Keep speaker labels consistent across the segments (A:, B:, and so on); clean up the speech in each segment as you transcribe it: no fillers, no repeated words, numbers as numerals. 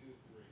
A: 2, 3.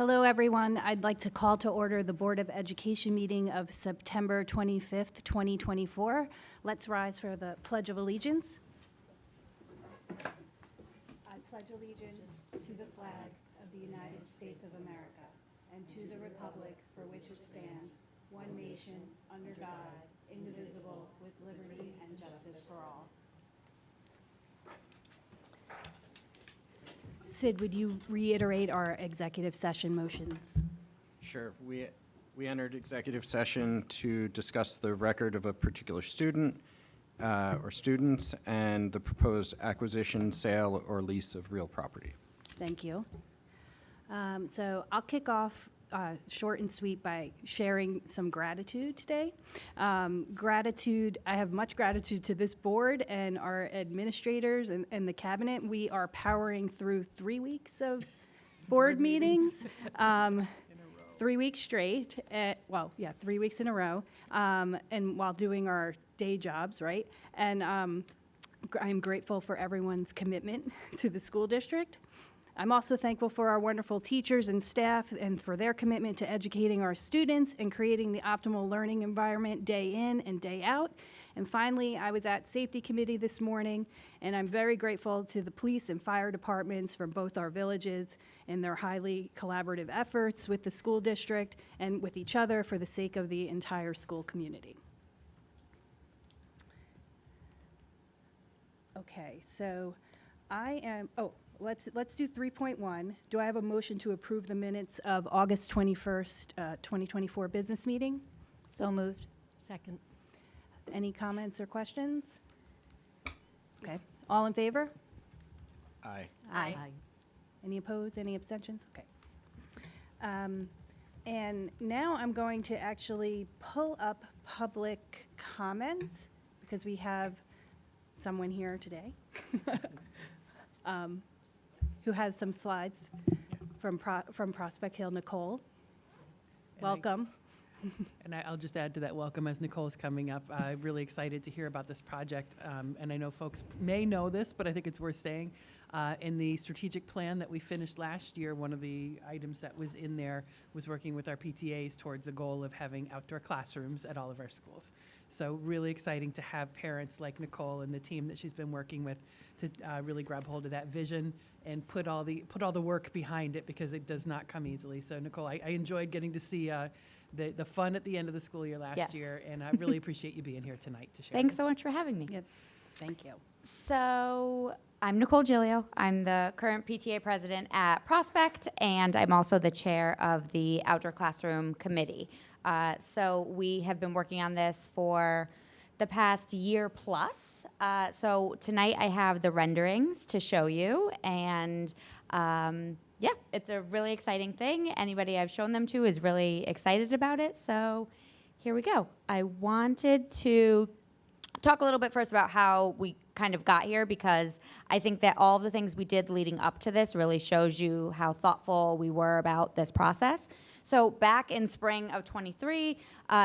A: Hello, everyone. I'd like to call to order the Board of Education meeting of September 25th, 2024. Let's rise for the Pledge of Allegiance. I pledge allegiance to the flag of the United States of America and to the republic for which it stands, one nation, under God, indivisible, with liberty and justice for all. Sid, would you reiterate our executive session motions?
B: Sure. We entered executive session to discuss the record of a particular student or students and the proposed acquisition, sale, or lease of real property.
A: Thank you. So I'll kick off short and sweet by sharing some gratitude today. I have much gratitude to this board and our administrators and the cabinet. We are powering through 3 weeks of board meetings. 3 weeks straight, 3 weeks in a row, and while doing our day jobs, right? And I'm grateful for everyone's commitment to the school district. I'm also thankful for our wonderful teachers and staff and for their commitment to educating our students and creating the optimal learning environment day in and day out. And finally, I was at Safety Committee this morning, and I'm very grateful to the police and fire departments from both our villages and their highly collaborative efforts with the school district and with each other for the sake of the entire school community. Okay, so Let's do 3.1. Do I have a motion to approve the minutes of August 21st, 2024 business meeting?
C: So moved. Second.
A: Any comments or questions? Okay. All in favor?
B: Aye.
A: Aye. Any opposed? Any abstentions? Okay. And now I'm going to actually pull up public comments because we have someone here today. Who has some slides from Prospect Hill. Nicole, welcome.
D: And I'll just add to that welcome as Nicole's coming up. I'm really excited to hear about this project. And I know folks may know this, but I think it's worth saying. In the strategic plan that we finished last year, one of the items that was in there was working with our PTAs towards the goal of having outdoor classrooms at all of our schools. So really exciting to have parents like Nicole and the team that she's been working with to really grab hold of that vision and put all the work behind it, because it does not come easily. So Nicole, I enjoyed getting to see the fun at the end of the school year last year, and I really appreciate you being here tonight to share.
C: Thanks so much for having me.
A: Yep. Thank you.
C: So I'm Nicole Giglio. I'm the current PTA president at Prospect, and I'm also the chair of the Outdoor Classroom Committee. So we have been working on this for the past year plus. So tonight I have the renderings to show you, and it's a really exciting thing. Anybody I've shown them to is really excited about it, so here we go. I wanted to talk a little bit first about how we kind of got here, because I think that all of the things we did leading up to this really shows you how thoughtful we were about this process. So back in spring of 23,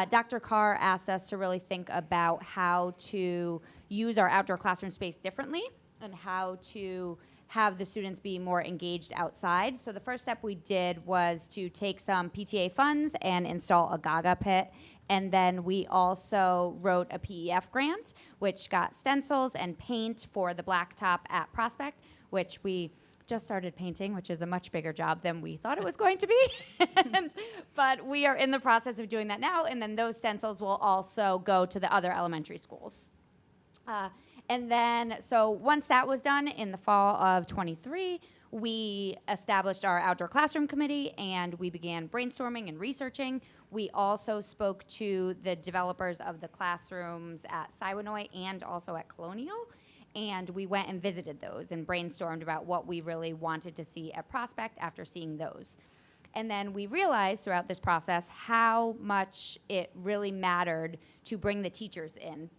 C: Dr. Carr asked us to really think about how to use our outdoor classroom space differently and how to have the students be more engaged outside. So the first step we did was to take some PTA funds and install a Gaga pit. And then we also wrote a PEF grant, which got stencils and paint for the blacktop at Prospect, which we just started painting, which is a much bigger job than we thought it was going to be. But we are in the process of doing that now, and then those stencils will also go to the other elementary schools. And then, so once that was done in the fall of 23, we established our outdoor classroom committee, and we began brainstorming and researching. We also spoke to the developers of the classrooms at Siwanoy and also at Colonial. And we went and visited those and brainstormed about what we really wanted to see at Prospect after seeing those. And then we realized throughout this process how much it really mattered to bring the teachers in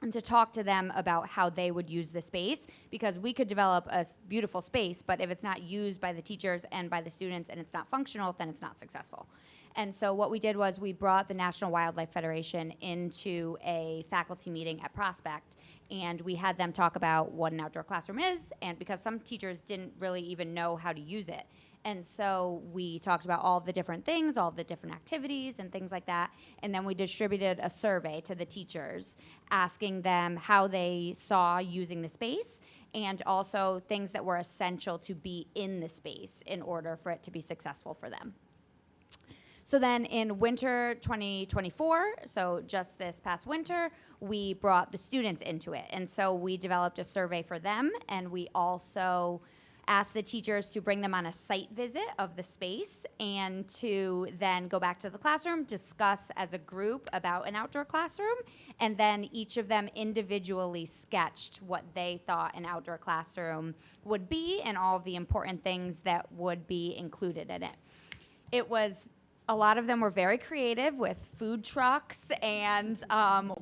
C: and to talk to them about how they would use the space, because we could develop a beautiful space, but if it's not used by the teachers and by the students and it's not functional, then it's not successful. And so what we did was we brought the National Wildlife Federation into a faculty meeting at Prospect, and we had them talk about what an outdoor classroom is, and because some teachers didn't really even know how to use it. And so we talked about all of the different things, all of the different activities and things like that. And then we distributed a survey to the teachers asking them how they saw using the space and also things that were essential to be in the space in order for it to be successful for them. So then in winter 2024, so just this past winter, we brought the students into it. And so we developed a survey for them, and we also asked the teachers to bring them on a site visit of the space and to then go back to the classroom, discuss as a group about an outdoor classroom, and then each of them individually sketched what they thought an outdoor classroom would be and all of the important things that would be included in it. A lot of them were very creative with food trucks and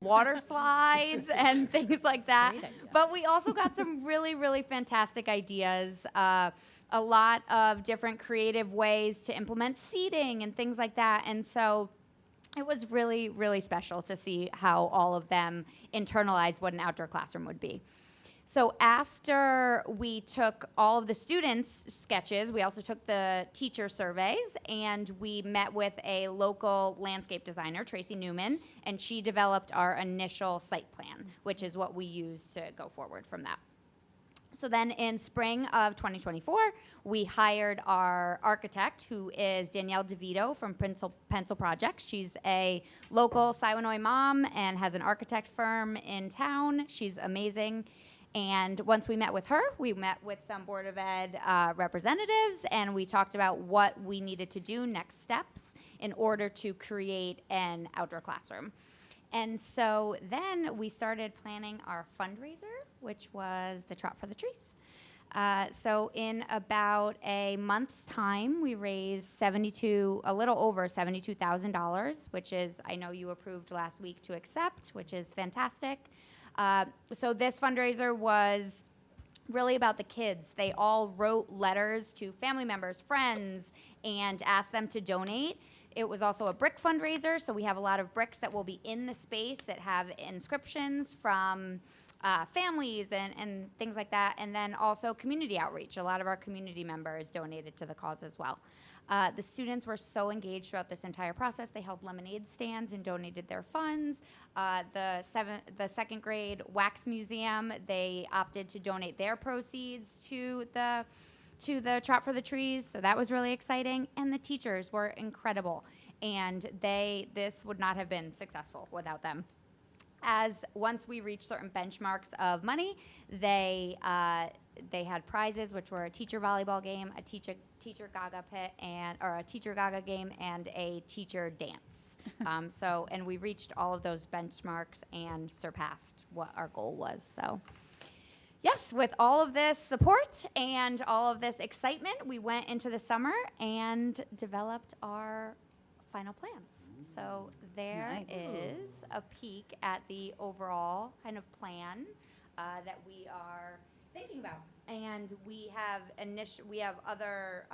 C: water slides and things like that. But we also got some really, really fantastic ideas. A lot of different creative ways to implement seating and things like that. And so it was really, really special to see how all of them internalized what an outdoor classroom would be. So after we took all of the students' sketches, we also took the teacher surveys, and we met with a local landscape designer, Tracy Newman, and she developed our initial site plan, which is what we used to go forward from that. So then in spring of 2024, we hired our architect, who is Danielle DeVito from Pencil Projects. She's a local Siwanoy mom and has an architect firm in town. She's amazing. And once we met with her, we met with some Board of Ed representatives, and we talked about what we needed to do, next steps, in order to create an outdoor classroom. And so then we started planning our fundraiser, which was the Trot for the Trees. So in about a month's time, we raised a little over $72,000, which is, I know you approved last week to accept, which is fantastic. So this fundraiser was really about the kids. They all wrote letters to family members, friends, and asked them to donate. It was also a brick fundraiser, so we have a lot of bricks that will be in the space that have inscriptions from families and things like that, and then also community outreach. A lot of our community members donated to the cause as well. The students were so engaged throughout this entire process. They held lemonade stands and donated their funds. The second grade wax museum, they opted to donate their proceeds to the Trot for the Trees, so that was really exciting. And the teachers were incredible, and this would not have been successful without them. As once we reached certain benchmarks of money, they had prizes, which were a teacher volleyball game, a teacher Gaga pit, a teacher Gaga game, and a teacher dance. And we reached all of those benchmarks and surpassed what our goal was. So, yes, with all of this support and all of this excitement, we went into the summer and developed our final plans. So there is a peek at the overall kind of plan that we are thinking about. And we have other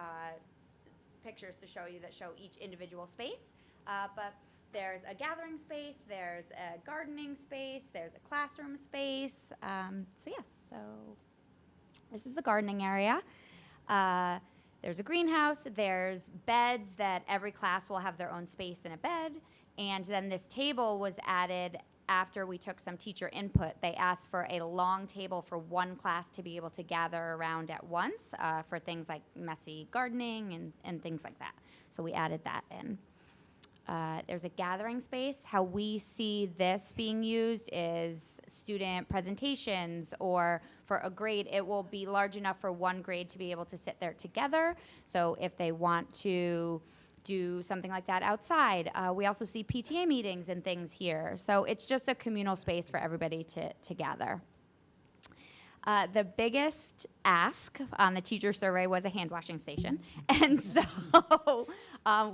C: pictures to show you that show each individual space. But there's a gathering space, there's a gardening space, there's a classroom space. So this is the gardening area. There's a greenhouse, there's beds that every class will have their own space in a bed, and then this table was added after we took some teacher input. They asked for a long table for one class to be able to gather around at once for things like messy gardening and things like that. So we added that in. There's a gathering space. How we see this being used is student presentations, or for a grade, it will be large enough for one grade to be able to sit there together. So if they want to do something like that outside, we also see PTA meetings and things here. So it's just a communal space for everybody to gather. The biggest ask on the teacher survey was a hand washing station. And so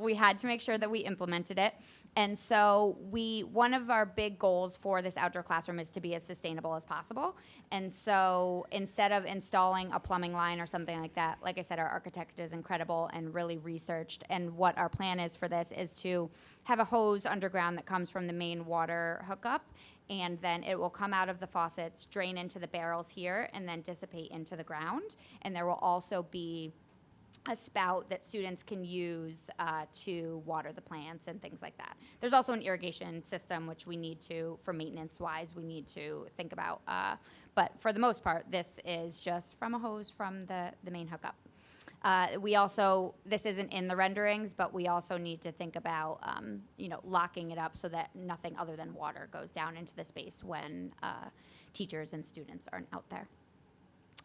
C: we had to make sure that we implemented it. And so one of our big goals for this outdoor classroom is to be as sustainable as possible. And so instead of installing a plumbing line or something like that, like I said, our architect is incredible and really researched. And what our plan is for this is to have a hose underground that comes from the main water hookup, and then it will come out of the faucets, drain into the barrels here, and then dissipate into the ground. And there will also be a spout that students can use to water the plants and things like that. There's also an irrigation system, which we need to, for maintenance-wise, we need to think about. But for the most part, this is just from a hose from the main hookup. We also, this isn't in the renderings, but we also need to think about, locking it up so that nothing other than water goes down into the space when teachers and students aren't out there.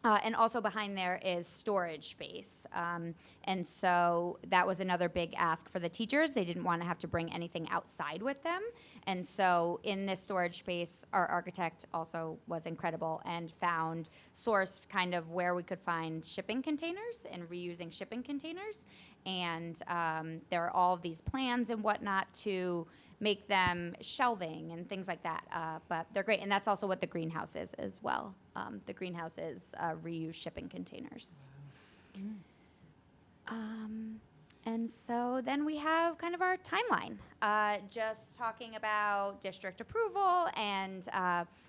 C: And also behind there is storage space. And so that was another big ask for the teachers. They didn't want to have to bring anything outside with them. And so in this storage space, our architect also was incredible and sourced kind of where we could find shipping containers and reusing shipping containers. And there are all of these plans and whatnot to make them shelving and things like that. But they're great. And that's also what the greenhouse is as well. The greenhouse is reused shipping containers. And so then we have kind of our timeline, just talking about district approval and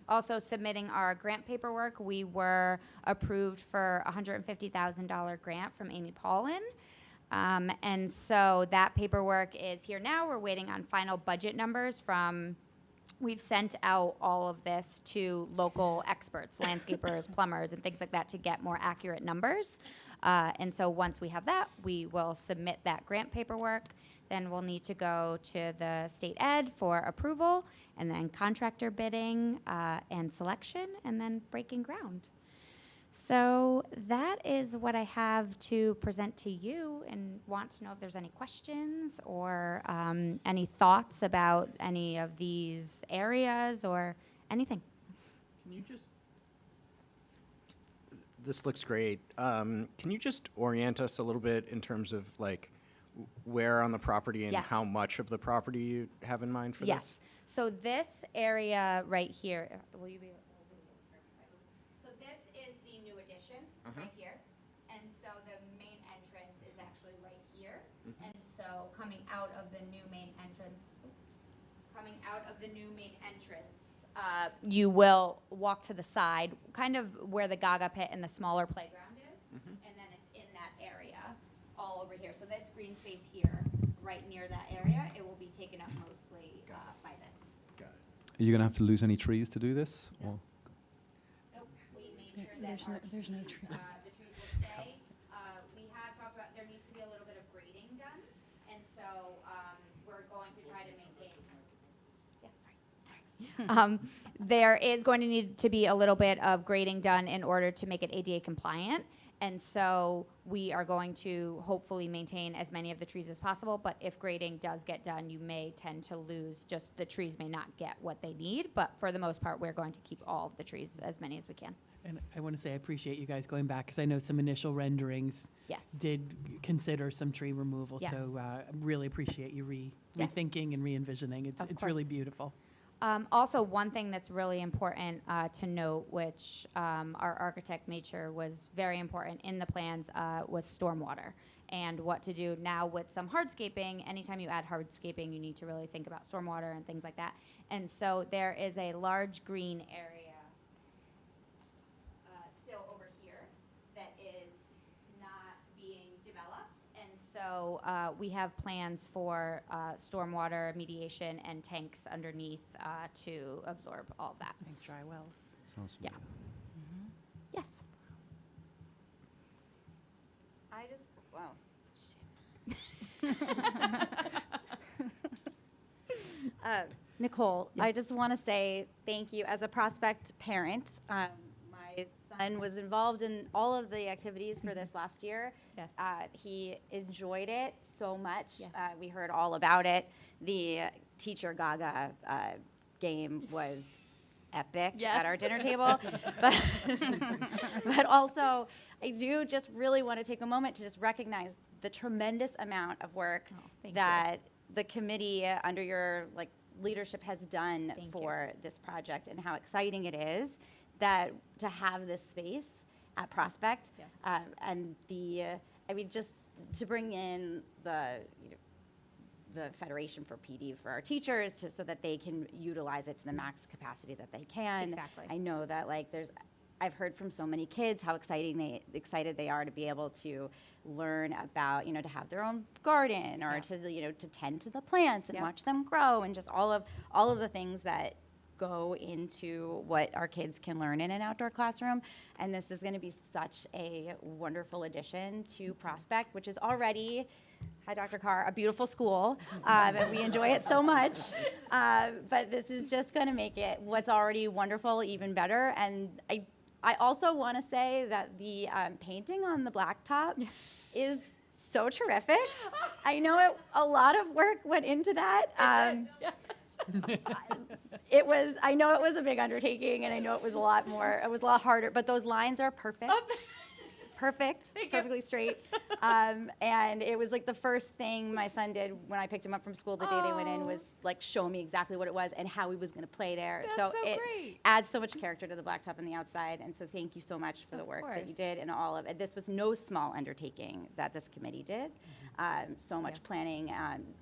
C: also submitting our grant paperwork. We were approved for a $150,000 grant from Amy Paulin. And so that paperwork is here now. We're waiting on final budget numbers we've sent out all of this to local experts, landscapers, plumbers, and things like that to get more accurate numbers. And so once we have that, we will submit that grant paperwork. Then we'll need to go to the state ed for approval, and then contractor bidding and selection, and then breaking ground. So that is what I have to present to you, and want to know if there's any questions or any thoughts about any of these areas or anything.
B: Can you just, this looks great. Can you just orient us a little bit in terms of like where on the property and
C: Yes.
B: how much of the property you have in mind for
C: Yes.
B: this?
C: So this area right here, will you be able so this is the new addition right here. And so the main entrance is actually right here. And so coming out of the new main entrance, you will walk to the side, kind of where the Gaga pit and the smaller playground is. And then it's in that area all over here. So this green space here, right near that area, it will be taken up mostly by this.
B: Got it.
E: Are you going to have to lose any trees to do this?
C: No.
E: Or?
C: Nope, we made sure that
A: There's
C: our
A: there's no
C: trees,
A: tree.
C: the trees will stay. We have talked about, there needs to be a little bit of grading done, and so, we're going to try to maintain. Yeah, sorry. There is going to need to be a little bit of grading done in order to make it ADA compliant. And so we are going to hopefully maintain as many of the trees as possible, but if grading does get done, you may tend to lose, just the trees may not get what they need, but for the most part, we're going to keep all of the trees, as many as we can.
D: And I want to say I appreciate you guys going back, because I know some initial renderings
C: Yes.
D: did consider some tree removal.
C: Yes.
D: So really appreciate you
C: Yes.
D: rethinking and re-envisioning.
C: Of
D: It's really
C: course.
D: beautiful.
C: Also, one thing that's really important to note, which our architect made sure was very important in the plans, was stormwater. And what to do now with some hardscaping. Anytime you add hardscaping, you need to really think about stormwater and things like that. And so there is a large green area still over here that is not being developed. And so we have plans for stormwater mediation and tanks underneath to absorb all of that.
D: Make dry wells.
E: Sounds
C: Yeah. Yes.
F: I just, wow. Nicole, I just want to say thank you as a Prospect parent. My son was involved in all of the activities for this last year.
C: Yes.
F: He enjoyed it so much.
C: Yes.
F: We heard all about it. The Teacher Gaga game was epic
C: Yes.
F: at our dinner table. But also, I do just really want to take a moment to just recognize the tremendous amount of work
C: Oh, thank you.
F: that the committee under your leadership has done
C: Thank you.
F: for this project, and how exciting it is that to have this space at Prospect.
C: Yes.
F: And just to bring in the Federation for PD for our teachers, so that they can utilize it to the max capacity that they can.
C: Exactly.
F: I know that there's I've heard from so many kids how excited they are to be able to learn about, to have their own garden or to tend to the plants and
C: Yeah.
F: watch them grow, and just all of the things that go into what our kids can learn in an outdoor classroom. And this is going to be such a wonderful addition to Prospect, which is already, hi Dr. Carr, a beautiful school, and we enjoy it so much. But this is just going to make it what's already wonderful even better. And I also want to say that the painting on the blacktop is so terrific. I know a lot of work went into that. I know it was a big undertaking, and I know it was a lot harder, but those lines are perfect. Perfectly straight. And it was like the first thing my son did when I picked him up from school the day they went in was like show me exactly what it was and how he was going to play there.
C: That's so
F: it
C: great.
F: adds so much character to the blacktop and the outside. And so thank you so much for the work that you
C: course.
F: did and all of it. This was no small undertaking that this committee did. So much planning,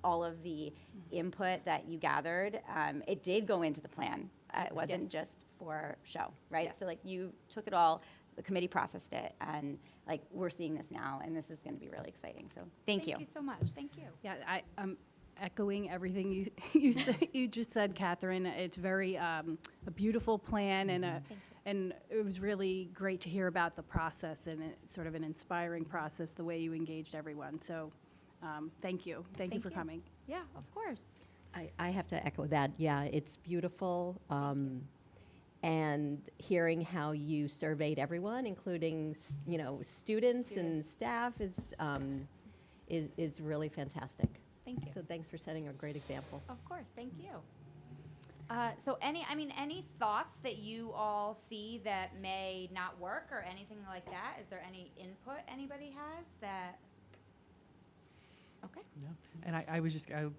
F: all of the input that you gathered. It did go into the plan. It wasn't just for show, right?
C: Yes.
F: So like you took it all. The committee processed it, and like we're seeing this now, and this is going to be really exciting. So thank you.
C: Thank you so much. Thank you.
A: Yeah, I'm echoing everything you just said, Catherine. It's very a beautiful plan, and it was really great to hear about the process and sort of an inspiring process, the way you engaged everyone. So thank you. Thank you for coming.
C: Yeah, of course.
G: I have to echo that. Yeah, it's beautiful. And hearing how you surveyed everyone, including students and staff, is really fantastic.
C: Thank you.
G: So thanks for setting a great example.
C: Of course, thank you. So any thoughts that you all see that may not work or anything like that? Is there any input anybody has that? Okay.
D: No. And I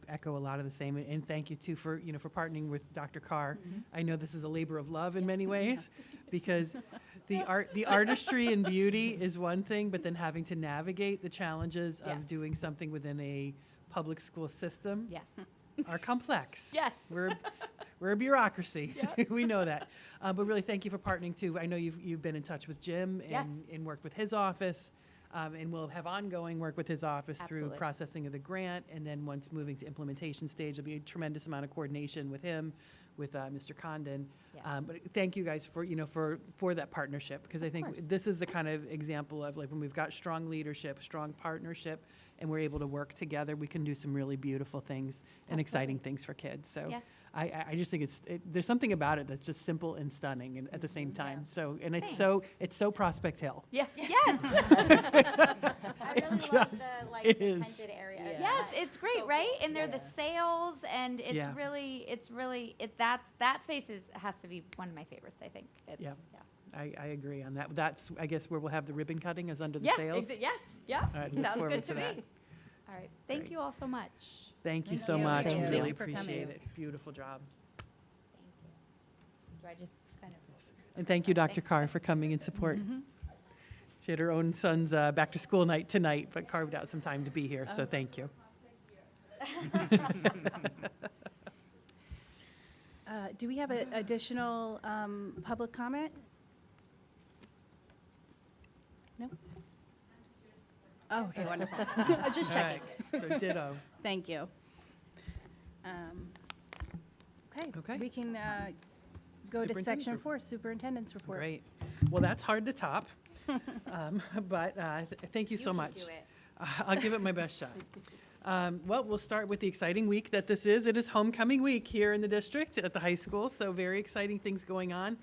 D: echo a lot of the same, and thank you too for partnering with Dr. Carr. I know this is a labor of love in many ways, because the artistry and beauty is one thing, but then having to navigate the challenges
C: Yeah.
D: of doing something within a public school system
C: Yes.
D: are complex.
C: Yes.
D: We're a bureaucracy. We know that. But really, thank you for partnering too. I know you've been in touch with Jim
C: Yes.
D: and worked with his office. And we'll have ongoing work with his office through
C: Absolutely.
D: processing of the grant, and then once moving to implementation stage, there'll be a tremendous amount of coordination with him, with Mr. Condon.
C: Yes.
D: But thank you guys for that partnership, because I
C: course.
D: think this is the kind of example of like when we've got strong leadership, strong partnership, and we're able to work together, we can do some really beautiful things and exciting things for kids. So
C: Yes.
D: I just think there's something about it that's just simple and stunning and at the same time. So, and it's so Prospect Hill.
C: Yeah. Yes.
F: I really love
D: just
F: the
D: is.
F: tented area.
G: Yeah.
C: Yes, it's great,
F: So
C: right?
F: cool.
C: And they're the sails, and it's
D: Yeah.
C: really that space has to be one of my favorites. I think. It's,
D: Yeah. I agree on that. That's, I guess, where we'll have the ribbon cutting is under the
C: Yeah.
D: sails.
C: Yes. Yeah.
D: All right, look
C: Sounds
D: forward
C: good
D: to
C: to
D: that.
C: me. All right. Thank
D: Great.
C: you all so much.
D: Thank you
A: Thank
D: so
A: you.
D: much.
G: Thank
D: We
G: you.
D: really
A: Thank you for
D: appreciate
A: coming.
D: it. Beautiful job.
C: Thank you. Do I just kind of?
D: And thank you, Dr. Carr, for coming in support. She had her own son's back-to-school night tonight, but carved out some time to be here, so thank you.
A: Do we have an additional public comment? No? Oh, okay, wonderful. Just
D: All
A: checking.
D: right, so ditto.
A: Thank you.
D: Okay.
A: Okay, we can go to
D: Superintendent's
A: section
D: report.
A: 4, superintendent's report.
D: Great. Well, that's hard to top, but thank you so
C: can
D: much.
C: do it.
D: I'll give it my best shot. Well, we'll start with the exciting week that this is. It is homecoming week here in the district at the high school, so very exciting things going on.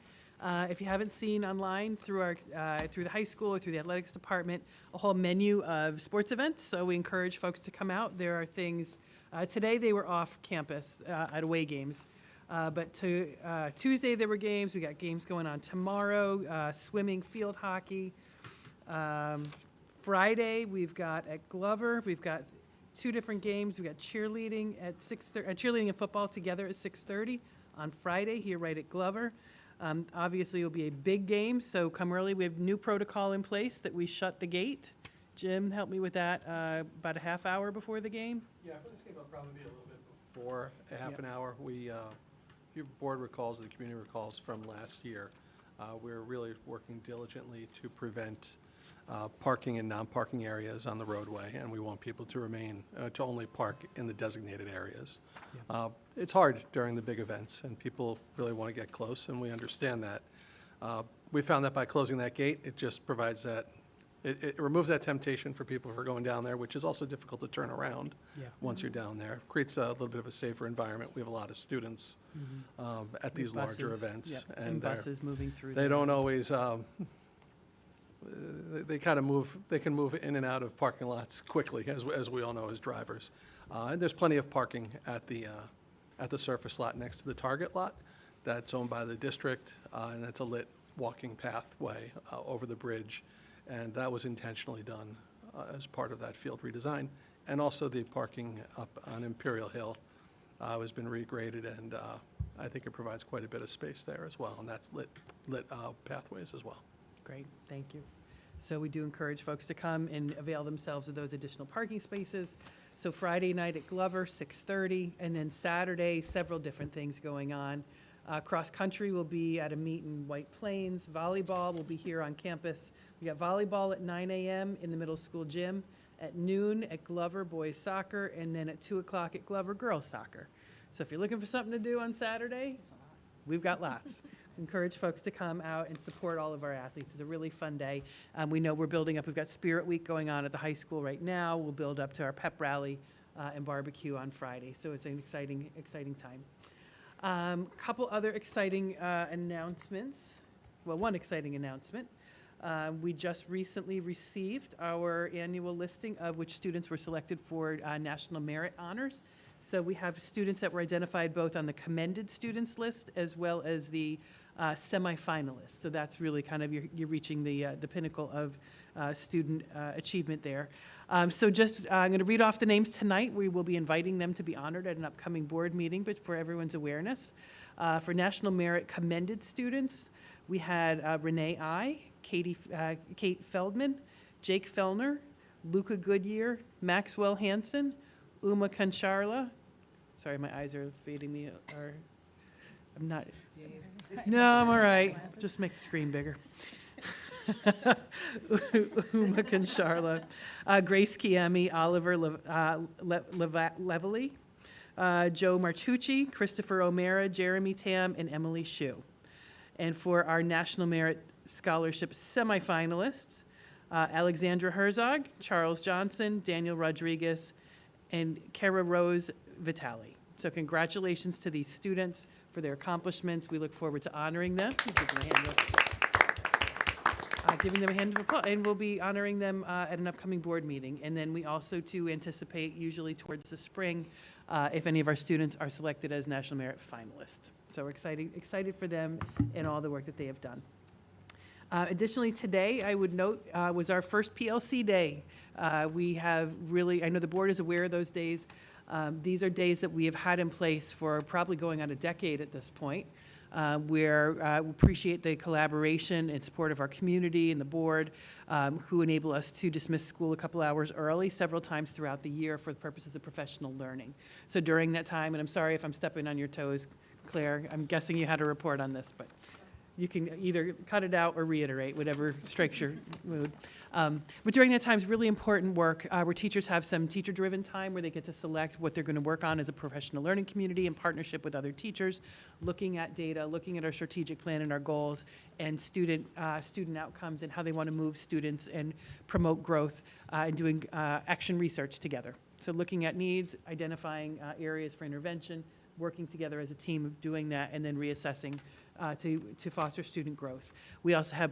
D: If you haven't seen online through the high school or through the athletics department, a whole menu of sports events, so we encourage folks to come out. There are things, today they were off campus at away games, but Tuesday there were games. We got games going on tomorrow, swimming, field hockey. Friday we've got at Glover, we've got 2 different games. We've got cheerleading at 6:30, cheerleading and football together at 6:30 on Friday here right at Glover. Obviously, it'll be a big game, so come early. We have new protocol in place that we shut the gate. Jim, help me with that, about a half hour before the game?
H: Yeah, for this game, I'll probably be a little bit before, a half
D: Yep.
H: an hour. Your board recalls, the community recalls from last year. We're really working diligently to prevent parking in non-parking areas on the roadway, and we want people to remain, to only park in the designated areas. It's hard during the big events, and people really want to get close, and we understand that. We found that by closing that gate, it just provides that, it removes that temptation for people who are going down there, which is also difficult to turn around once you're down there. Creates a little bit of a safer environment. We have a lot of students at these larger
D: Buses,
H: events.
D: yep, and buses moving through.
H: They
D: there.
H: don't always, they kind of move, they can move in and out of parking lots quickly, as we all know as drivers. And there's plenty of parking at the surface lot next to the Target lot that's owned by the district, and that's a lit walking pathway over the bridge. And that was intentionally done as part of that field redesign. And also the parking up on Imperial Hill has been regraded, and I think it provides quite a bit of space there as well, and that's lit pathways as well.
D: Great, thank you. So we do encourage folks to come and avail themselves of those additional parking spaces. So Friday night at Glover, 6:30, and then Saturday, several different things going on. Cross-country will be at a meet in White Plains. Volleyball will be here on campus. We got volleyball at 9 a.m. in the middle school gym, at noon at Glover boys soccer, and then at 2 o'clock at Glover girls soccer. So if you're looking for something to do on Saturday, we've got lots. Encourage folks to come out and support all of our athletes. It's a really fun day. We know we're building up. We've got Spirit Week going on at the high school right now. We'll build up to our pep rally and barbecue on Friday. So it's an exciting, exciting time. Couple other exciting announcements. Well, one exciting announcement. We just recently received our annual listing of which students were selected for National Merit Honors. So we have students that were identified both on the commended students list as well as the semifinalists. So that's really kind of, you're reaching the pinnacle of student achievement there. So just, I'm going to read off the names tonight. We will be inviting them to be honored at an upcoming board meeting, but for everyone's awareness. For National Merit commended students, we had Renee I, Kate Feldman, Jake Fellner, Luca Goodyear, Maxwell Hansen, Uma Kancharla. Sorry, my eyes are fading me. I'm not. No, I'm all right. Just make the screen bigger. Uma Kancharla, Grace Kiemi, Oliver Levely, Joe Martucci, Christopher O'Mara, Jeremy Tam, and Emily Shu. And for our National Merit Scholarship semifinalists, Alexandra Herzog, Charles Johnson, Daniel Rodriguez, and Kara Rose Vitale. So congratulations to these students for their accomplishments. We look forward to honoring them. Giving them a hand of applause. And we'll be honoring them at an upcoming board meeting. And then we also do anticipate, usually towards the spring, if any of our students are selected as National Merit finalists. So we're excited for them and all the work that they have done. Additionally, today, I would note, was our first PLC day. We have really, I know the board is aware of those days. These are days that we have had in place for probably going on a decade at this point, where we appreciate the collaboration and support of our community and the board, who enable us to dismiss school a couple hours early several times throughout the year for the purposes of professional learning. So during that time, and I'm sorry if I'm stepping on your toes, Claire, I'm guessing you had a report on this, but you can either cut it out or reiterate, whatever strikes your mood. But during that time is really important work where teachers have some teacher-driven time where they get to select what they're going to work on as a professional learning community in partnership with other teachers, looking at data, looking at our strategic plan and our goals, and student outcomes and how they want to move students and promote growth, and doing action research together. So looking at needs, identifying areas for intervention, working together as a team of doing that, and then reassessing to foster student growth. We also have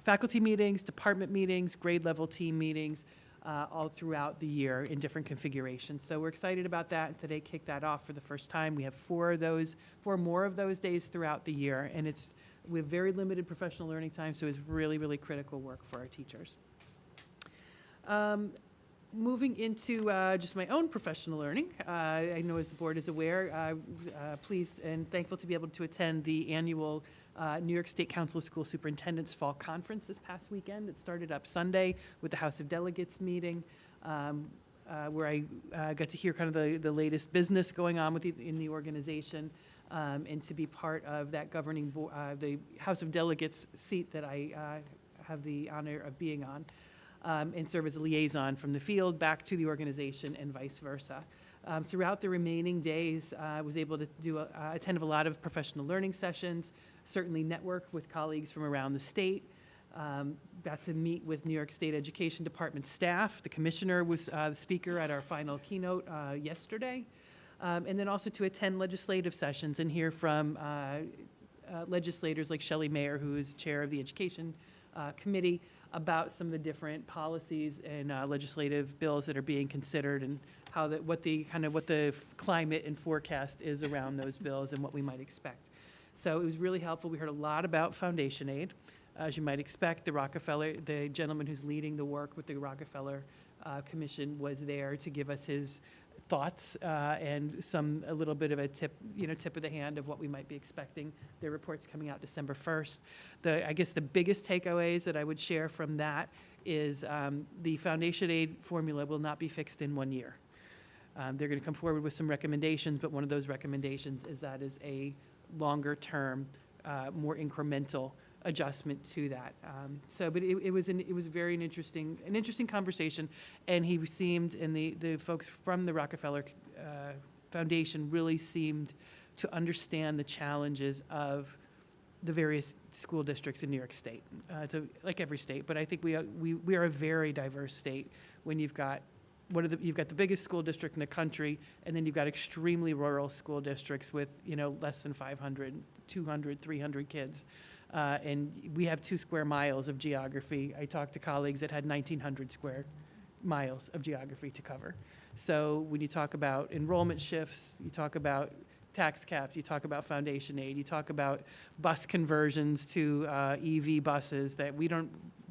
D: faculty meetings, department meetings, grade level team meetings, all throughout the year in different configurations. So we're excited about that, and today kicked that off for the first time. We have four more of those days throughout the year, and we have very limited professional learning time, so it's really, really critical work for our teachers. Moving into just my own professional learning, I know as the board is aware, pleased and thankful to be able to attend the annual New York State Council of School Superintendents Fall Conference this past weekend. It started up Sunday with the House of Delegates meeting, where I got to hear kind of the latest business going on in the organization, and to be part of that governing board, the House of Delegates seat that I have the honor of being on, and serve as a liaison from the field back to the organization and vice versa. Throughout the remaining days, I was able to attend a lot of professional learning sessions, certainly network with colleagues from around the state. Got to meet with New York State Education Department staff. The commissioner was the speaker at our final keynote yesterday. And then also to attend legislative sessions and hear from legislators like Shelley Mayer, who is chair of the Education Committee, about some of the different policies and legislative bills that are being considered, and how what the climate and forecast is around those bills and what we might expect. So it was really helpful. We heard a lot about foundation aid. As you might expect, the gentleman who's leading the work with the Rockefeller Commission was there to give us his thoughts and a little bit of a tip of the hand of what we might be expecting. Their report's coming out December 1st. I guess the biggest takeaways that I would share from that is the foundation aid formula will not be fixed in 1 year. They're going to come forward with some recommendations, but one of those recommendations is a longer term, more incremental adjustment to that. But it was very an interesting conversation, and he seemed, and the folks from the Rockefeller Foundation really seemed to understand the challenges of the various school districts in New York State. Like every state, but I think we are a very diverse state when you've got you've got the biggest school district in the country, and then you've got extremely rural school districts with less than 500, 200, 300 kids. And we have 2 square miles of geography. I talked to colleagues that had 1,900 square miles of geography to cover. So when you talk about enrollment shifts, you talk about tax caps, you talk about foundation aid, you talk about bus conversions to EV buses that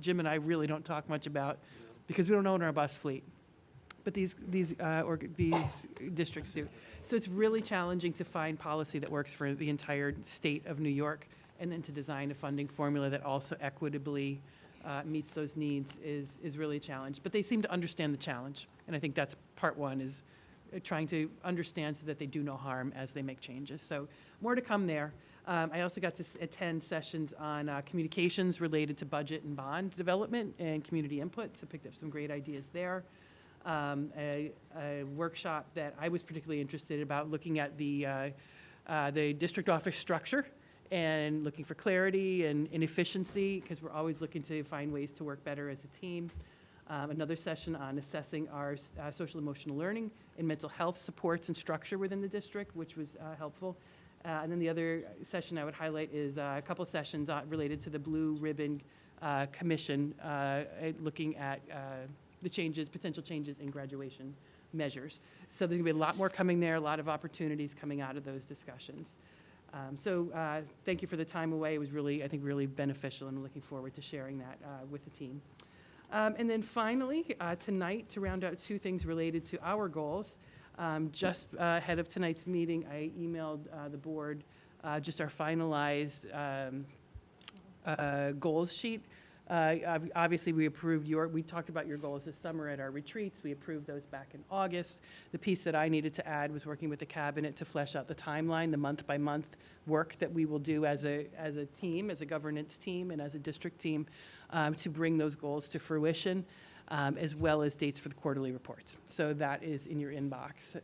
D: Jim and I really don't talk much about because we don't own our bus fleet. But these districts do. So it's really challenging to find policy that works for the entire state of New York, and then to design a funding formula that also equitably meets those needs is really a challenge. But they seem to understand the challenge, and I think that's part one, is trying to understand so that they do no harm as they make changes. So more to come there. I also got to attend sessions on communications related to budget and bond development and community input, so picked up some great ideas there. A workshop that I was particularly interested about, looking at the district office structure and looking for clarity and efficiency, because we're always looking to find ways to work better as a team. Another session on assessing our social emotional learning and mental health supports and structure within the district, which was helpful. And then the other session I would highlight is a couple sessions related to the Blue Ribbon Commission, looking at the potential changes in graduation measures. So there's going to be a lot more coming there, a lot of opportunities coming out of those discussions. Thank you for the time away. It was really, I think, really beneficial, and I'm looking forward to sharing that with the team. And then finally, tonight, to round out 2 things related to our goals, just ahead of tonight's meeting, I emailed the board just our finalized goals sheet. Obviously, we talked about your goals this summer at our retreats. We approved those back in August. The piece that I needed to add was working with the cabinet to flesh out the timeline, the month-by-month work that we will do as a team, as a governance team, and as a district team to bring those goals to fruition, as well as dates for the quarterly reports. So that is in your inbox,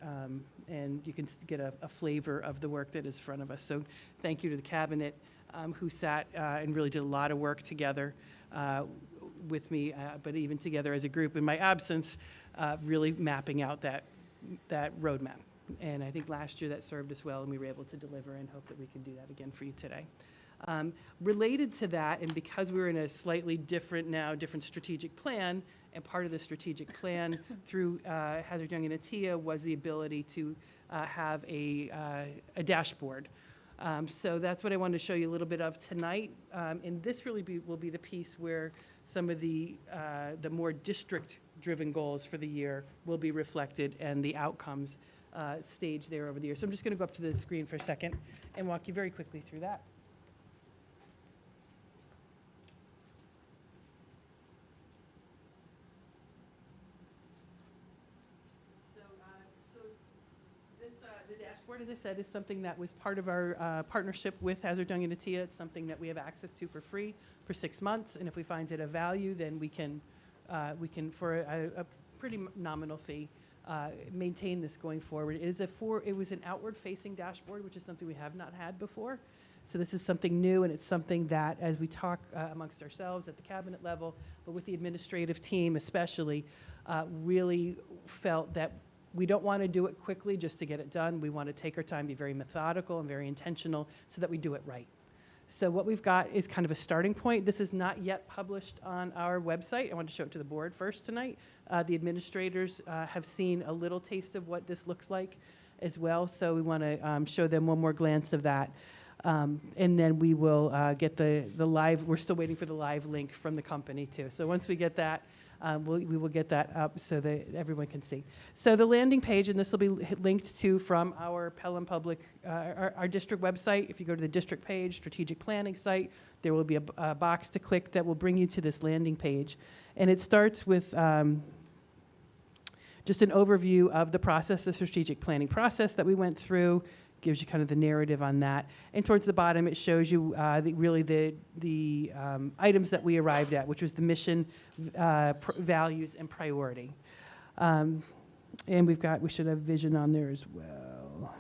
D: and you can get a flavor of the work that is in front of us. So thank you to the cabinet who sat and really did a lot of work together with me, but even together as a group in my absence, really mapping out that roadmap. And I think last year that served us well, and we were able to deliver, and hope that we can do that again for you today. Related to that, and because we're in a slightly different strategic plan, and part of the strategic plan through Hazard Young and Atia was the ability to have a dashboard. So that's what I wanted to show you a little bit of tonight. And this really will be the piece where some of the more district-driven goals for the year will be reflected, and the outcomes staged there over the year. So I'm just going to go up to the screen for a second and walk you very quickly through that. The dashboard dashboard, as I said, is something that was part of our partnership with Hazard Young and Atia. It's something that we have access to for free for 6 months, and if we find it of value, then we can for a pretty nominal fee, maintain this going forward. It was an outward-facing dashboard, which is something we have not had before. So this is something new, and it's something that, as we talk amongst ourselves at the cabinet level, but with the administrative team especially, really felt that we don't want to do it quickly just to get it done. We want to take our time, be very methodical and very intentional so that we do it right. So what we've got is kind of a starting point. This is not yet published on our website. I want to show it to the board first tonight. The administrators have seen a little taste of what this looks like as well, so we want to show them one more glance of that. And then we will get the live, we're still waiting for the live link from the company too. So once we get that, we will get that up so that everyone can see. So the landing page, and this will be linked to from our Pelham Public, our district website. If you go to the district page, strategic planning site, there will be a box to click that will bring you to this landing page. And it starts with just an overview of the process, the strategic planning process that we went through. Gives you kind of the narrative on that. And towards the bottom, it shows you the items that we arrived at, which was the mission, values, and priority. And we should have vision on there as well.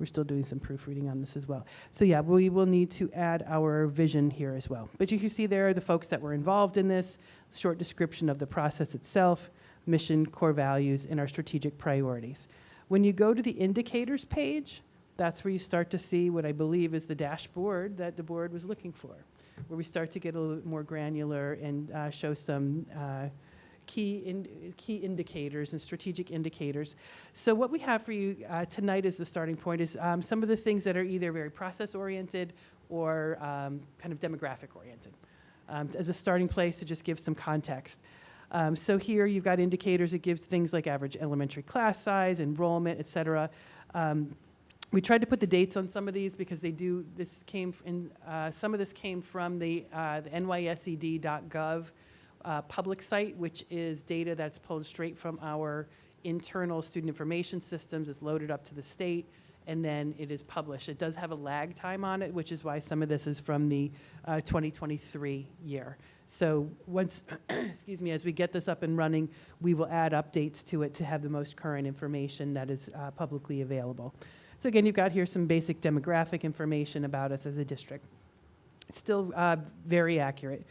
D: We're still doing some proofreading on this as well. So yeah, we will need to add our vision here as well. But you can see there the folks that were involved in this, short description of the process itself, mission, core values, and our strategic priorities. When you go to the indicators page, that's where you start to see what I believe is the dashboard that the board was looking for, where we start to get a little bit more granular and show some key indicators and strategic indicators. So what we have for you tonight as the starting point is some of the things that are either very process-oriented or kind of demographic-oriented. As a starting place to just give some context. So here you've got indicators. It gives things like average elementary class size, enrollment, et cetera. We tried to put the dates on some of these because they do. Some of this came from the nysed.gov public site, which is data that's pulled straight from our internal student information systems. It's loaded up to the state, and then it is published. It does have a lag time on it, which is why some of this is from the 2023 year. So once, excuse me, as we get this up and running, we will add updates to it to have the most current information that is publicly available. So again, you've got here some basic demographic information about us as a district. It's still very accurate.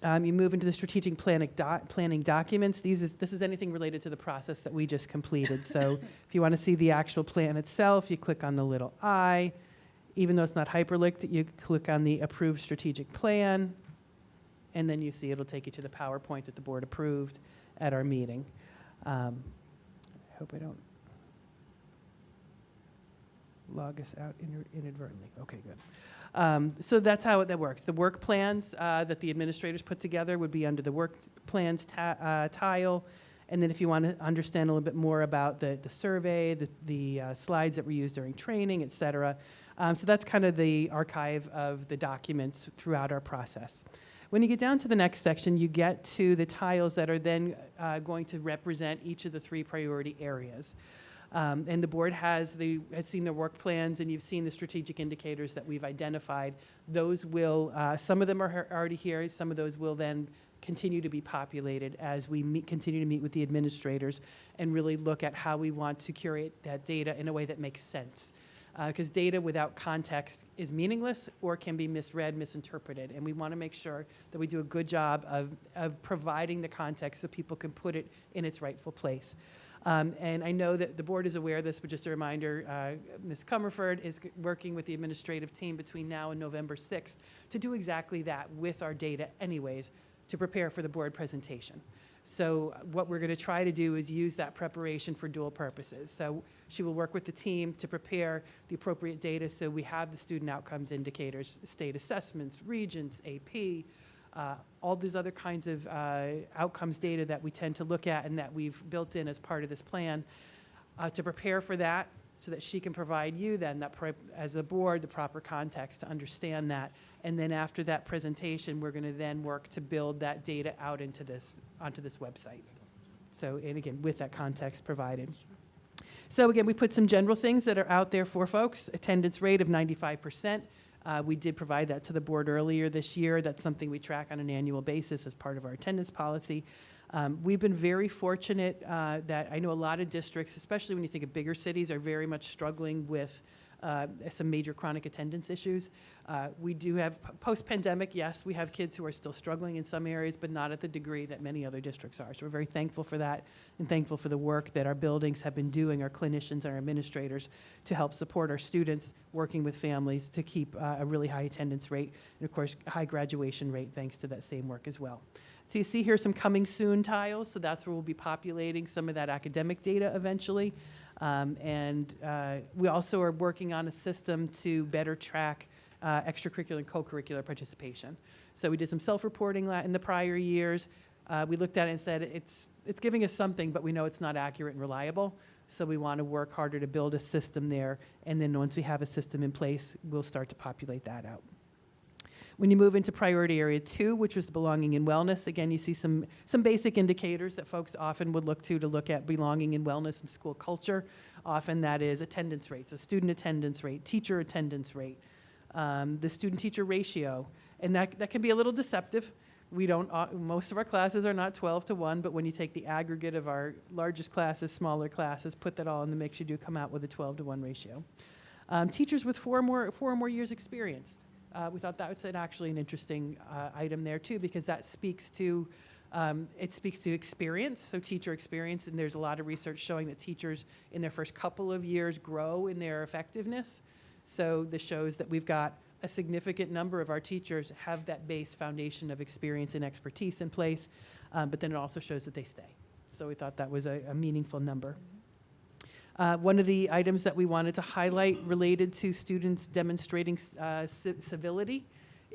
D: You move into the strategic planning documents. This is anything related to the process that we just completed. So if you want to see the actual plan itself, you click on the little I. Even though it's not hyperlinked, you click on the approved strategic plan, and then you see it'll take you to the PowerPoint that the board approved at our meeting. I hope I don't log us out inadvertently. Okay, good. So that's how that works. The work plans that the administrators put together would be under the work plans tile. And then if you want to understand a little bit more about the survey, the slides that were used during training, et cetera. So that's kind of the archive of the documents throughout our process. When you get down to the next section, you get to the tiles that are then going to represent each of the 3 priority areas. And the board has seen the work plans, and you've seen the strategic indicators that we've identified. Those will, some of them are already here. Some of those will then continue to be populated as we continue to meet with the administrators and really look at how we want to curate that data in a way that makes sense. Because data without context is meaningless or can be misread, misinterpreted. And we want to make sure that we do a good job of providing the context so people can put it in its rightful place. And I know that the board is aware of this, but just a reminder, Ms. Comerford is working with the administrative team between now and November 6th to do exactly that with our data anyways, to prepare for the board presentation. So what we're going to try to do is use that preparation for dual purposes. So she will work with the team to prepare the appropriate data so we have the student outcomes indicators, state assessments, regents, AP, all these other kinds of outcomes data that we tend to look at and that we've built in as part of this plan to prepare for that so that she can provide you then, as a board, the proper context to understand that. And then after that presentation, we're going to then work to build that data out onto this website. So, and again, with that context provided. So again, we put some general things that are out there for folks. Attendance rate of 95%. We did provide that to the board earlier this year. That's something we track on an annual basis as part of our attendance policy. We've been very fortunate that I know a lot of districts, especially when you think of bigger cities, are very much struggling with some major chronic attendance issues. We do have, post-pandemic, yes, we have kids who are still struggling in some areas, but not at the degree that many other districts are. So we're very thankful for that and thankful for the work that our buildings have been doing, our clinicians and our administrators, to help support our students working with families to keep a really high attendance rate and, of course, a high graduation rate thanks to that same work as well. So you see here some coming soon tiles, so that's where we'll be populating some of that academic data eventually. We also are working on a system to better track extracurricular and co-curricular participation. So we did some self-reporting in the prior years. We looked at it and said it's giving us something, but we know it's not accurate and reliable. So we want to work harder to build a system there. And then once we have a system in place, we'll start to populate that out. When you move into priority area 2, which was belonging and wellness, again, you see some basic indicators that folks often would look at belonging and wellness and school culture. Often that is attendance rate, so student attendance rate, teacher attendance rate, the student-teacher ratio, and that can be a little deceptive. We don't, most of our classes are not 12-1, but when you take the aggregate of our largest classes, smaller classes, put that all in the mix, you do come out with a 12-1 ratio. Teachers with four or more years experience. We thought that was actually an interesting item there too, because that speaks to experience, so teacher experience, and there's a lot of research showing that teachers in their first couple of years grow in their effectiveness. So this shows that we've got a significant number of our teachers have that base foundation of experience and expertise in place, but then it also shows that they stay. So we thought that was a meaningful number. One of the items that we wanted to highlight related to students demonstrating civility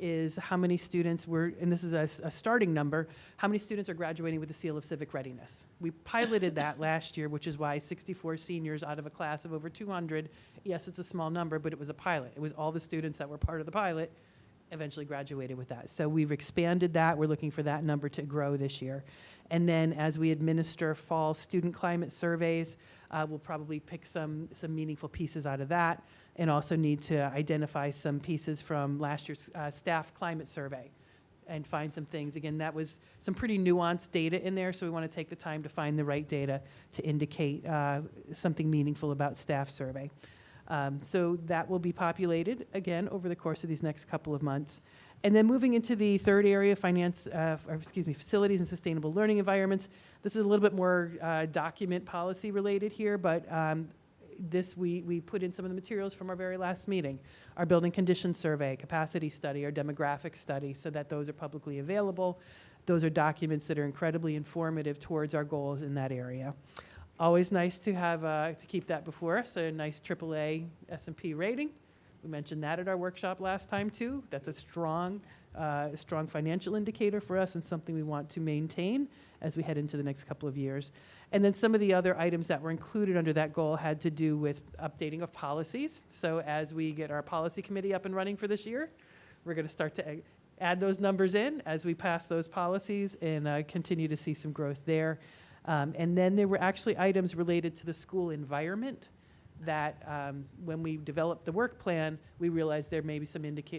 D: is how many students were, and this is a starting number, how many students are graduating with the seal of civic readiness. We piloted that last year, which is why 64 seniors out of a class of over 200, yes, it's a small number, but it was a pilot. It was all the students that were part of the pilot eventually graduated with that. So we've expanded that. We're looking for that number to grow this year. And then as we administer fall student climate surveys, we'll probably pick some meaningful pieces out of that, and also need to identify some pieces from last year's staff climate survey and find some things. Again, that was some pretty nuanced data in there, so we want to take the time to find the right data to indicate something meaningful about staff survey. So that will be populated, again, over the course of these next couple of months. And then moving into the third area, facilities and sustainable learning environments. This is a little bit more document policy related here, but we put in some of the materials from our very last meeting. Our building condition survey, capacity study, our demographic study, so that those are publicly available. Those are documents that are incredibly informative towards our goals in that area. Always nice to have, to keep that before us, a nice AAA S&P rating. We mentioned that at our workshop last time too. That's a strong financial indicator for us and something we want to maintain as we head into the next couple of years. And then some of the other items that were included under that goal had to do with updating of policies. So as we get our policy committee up and running for this year, we're going to start to add those numbers in as we pass those policies and continue to see some growth there. And then there were actually items related to the school environment that when we developed the work plan, we realized there may be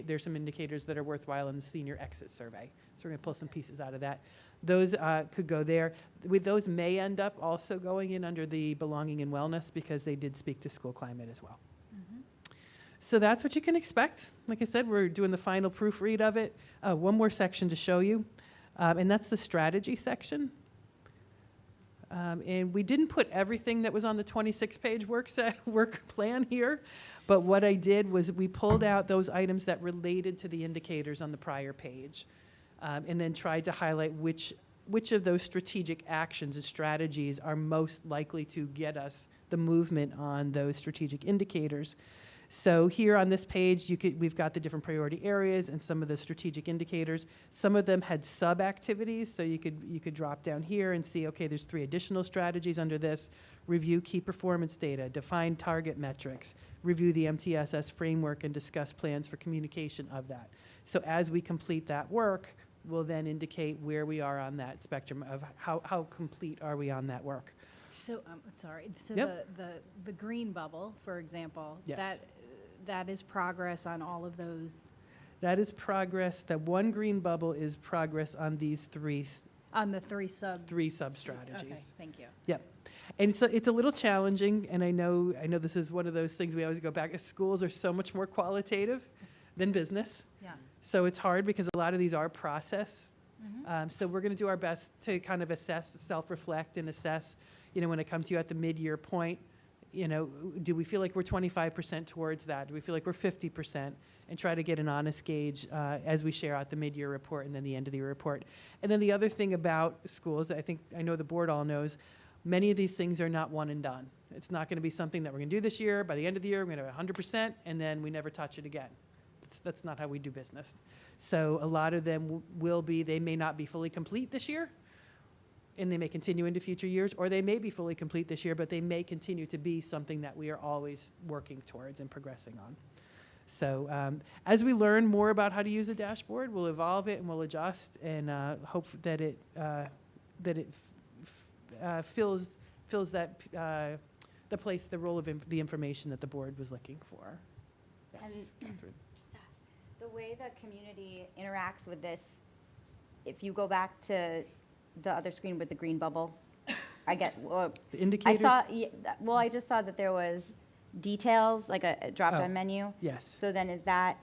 D: there's some indicators that are worthwhile in the senior exit survey. So we're going to pull some pieces out of that. Those could go there. Those may end up also going in under the belonging and wellness because they did speak to school climate as well. So that's what you can expect. Like I said, we're doing the final proofread of it. One more section to show you, and that's the strategy section. And we didn't put everything that was on the 26-page work plan here, but what I did was we pulled out those items that related to the indicators on the prior page, and then tried to highlight which of those strategic actions and strategies are most likely to get us the movement on those strategic indicators. So here on this page, we've got the different priority areas and some of the strategic indicators. Some of them had sub-activities, so you could drop down here and see, okay, there's 3 additional strategies under this. Review key performance data, define target metrics, review the MTSS framework, and discuss plans for communication of that. So as we complete that work, we'll then indicate where we are on that spectrum of how complete are we on that work.
A: So, I'm sorry, so
D: Yep.
A: the green bubble, for example,
D: Yes.
A: that is progress on all of those,
D: That is progress. The one green bubble is progress on these
A: on the three
D: sub-strategies.
A: Okay, thank you.
D: Yep. And so it's a little challenging, and I know this is one of those things we always go back. Schools are so much more qualitative than business.
A: Yeah.
D: So it's hard because a lot of these are process.
A: Mm-hmm.
D: So we're going to do our best to kind of assess, self-reflect, and assess, when it comes to you at the mid-year point, do we feel like we're 25% towards that? Do we feel like we're 50%? And try to get an honest gauge as we share out the mid-year report and then the end of the year report. And then the other thing about schools that I know the board all knows, many of these things are not one and done. It's not going to be something that we're going to do this year. By the end of the year, we're going to have 100%, and then we never touch it again. That's not how we do business. So a lot of them they may not be fully complete this year, and they may continue into future years, or they may be fully complete this year, but they may continue to be something that we are always working towards and progressing on. So as we learn more about how to use a dashboard, we'll evolve it and we'll adjust and hope that it fills that the role of the information that the board was looking for. Yes.
F: And the way the community interacts with this, if you go back to the other screen with the green bubble,
D: The indicator?
F: I just saw that there was details, like a drop-down
D: Oh.
F: menu.
D: Yes.
F: So then is that,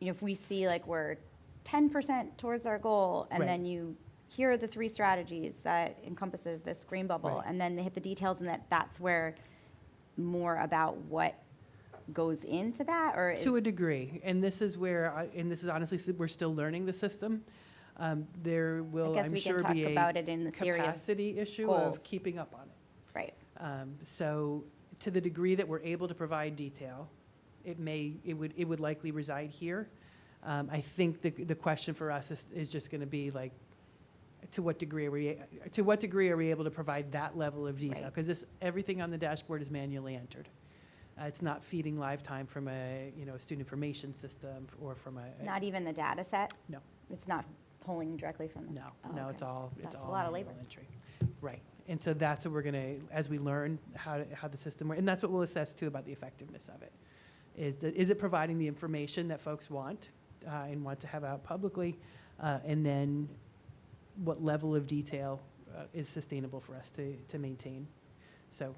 F: if we see like we're 10% towards our goal, and
D: Right.
F: then here are the 3 strategies that encompasses this green bubble,
D: Right.
F: and then they hit the details, and that's where more about what goes into that, or
D: To a degree, and this is where, this is honestly, we're still learning the system. There will,
F: I guess
D: I'm
F: we can
D: sure,
F: talk
D: be
F: about
D: a
F: it in the theory of,
D: capacity issue
F: goals.
D: of keeping up on it.
F: right.
D: So to the degree that we're able to provide detail, it would likely reside here. I think the question for us is just going to be like, to what degree are we able to provide that level of detail?
F: Right.
D: Because everything on the dashboard is manually entered. It's not feeding live time from a student information system or from a.
F: Not even the data set?
D: No.
F: It's not pulling directly from the?
D: No,
F: Oh,
D: no,
F: okay.
D: it's all
F: That's a
D: all
F: lot of
D: manual
F: labor.
D: entry. Right, and so that's what we're gonna, as we learn how the system works, and that's what we'll assess too about the effectiveness of it. Is it providing the information that folks want and want to have out publicly, and then what level of detail is sustainable for us to maintain? So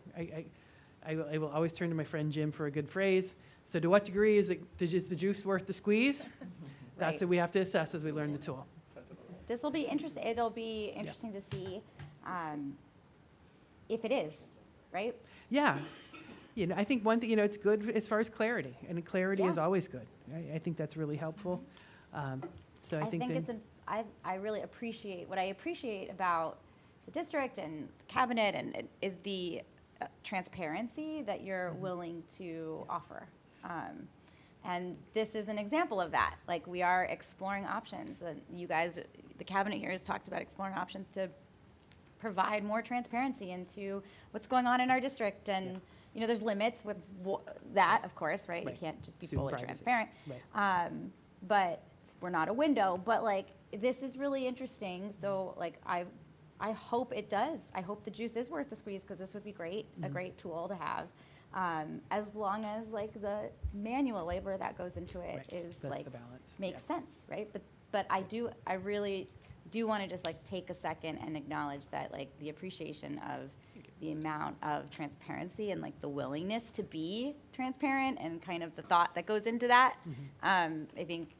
D: I will always turn to my friend Jim for a good phrase. So to what degree is the juice worth the squeeze? That's
F: Right.
D: what we have to assess as we learn the tool.
F: This will be interesting, it'll be interesting to see if it is, right?
D: Yeah. I think one thing, it's good as far as clarity, and clarity is
F: Yeah.
D: always good. I think that's really helpful. So I think
F: I really appreciate, what I appreciate about the district and the cabinet and is the transparency that you're willing to offer. And this is an example of that. Like, we are exploring options, and you guys, the cabinet here has talked about exploring options to provide more transparency into what's going on in our district. And, there's limits with that, of course, right? You
D: Right.
F: can't just be
D: Student
F: fully
D: privacy.
F: transparent.
D: Right.
F: But we're not a window, but like, this is really interesting. So like, I hope it does. I hope the juice is worth the squeeze, because this would be great, a great tool to have. As long as like the manual labor that goes into it
D: Right.
F: is
D: That's
F: like,
D: the balance.
F: makes
D: Yeah.
F: sense, right? But I really do want to just like take a second and acknowledge that like the appreciation of the amount of transparency and like the willingness to be transparent and kind of the thought that goes into that.
D: Mm-hmm.
F: I think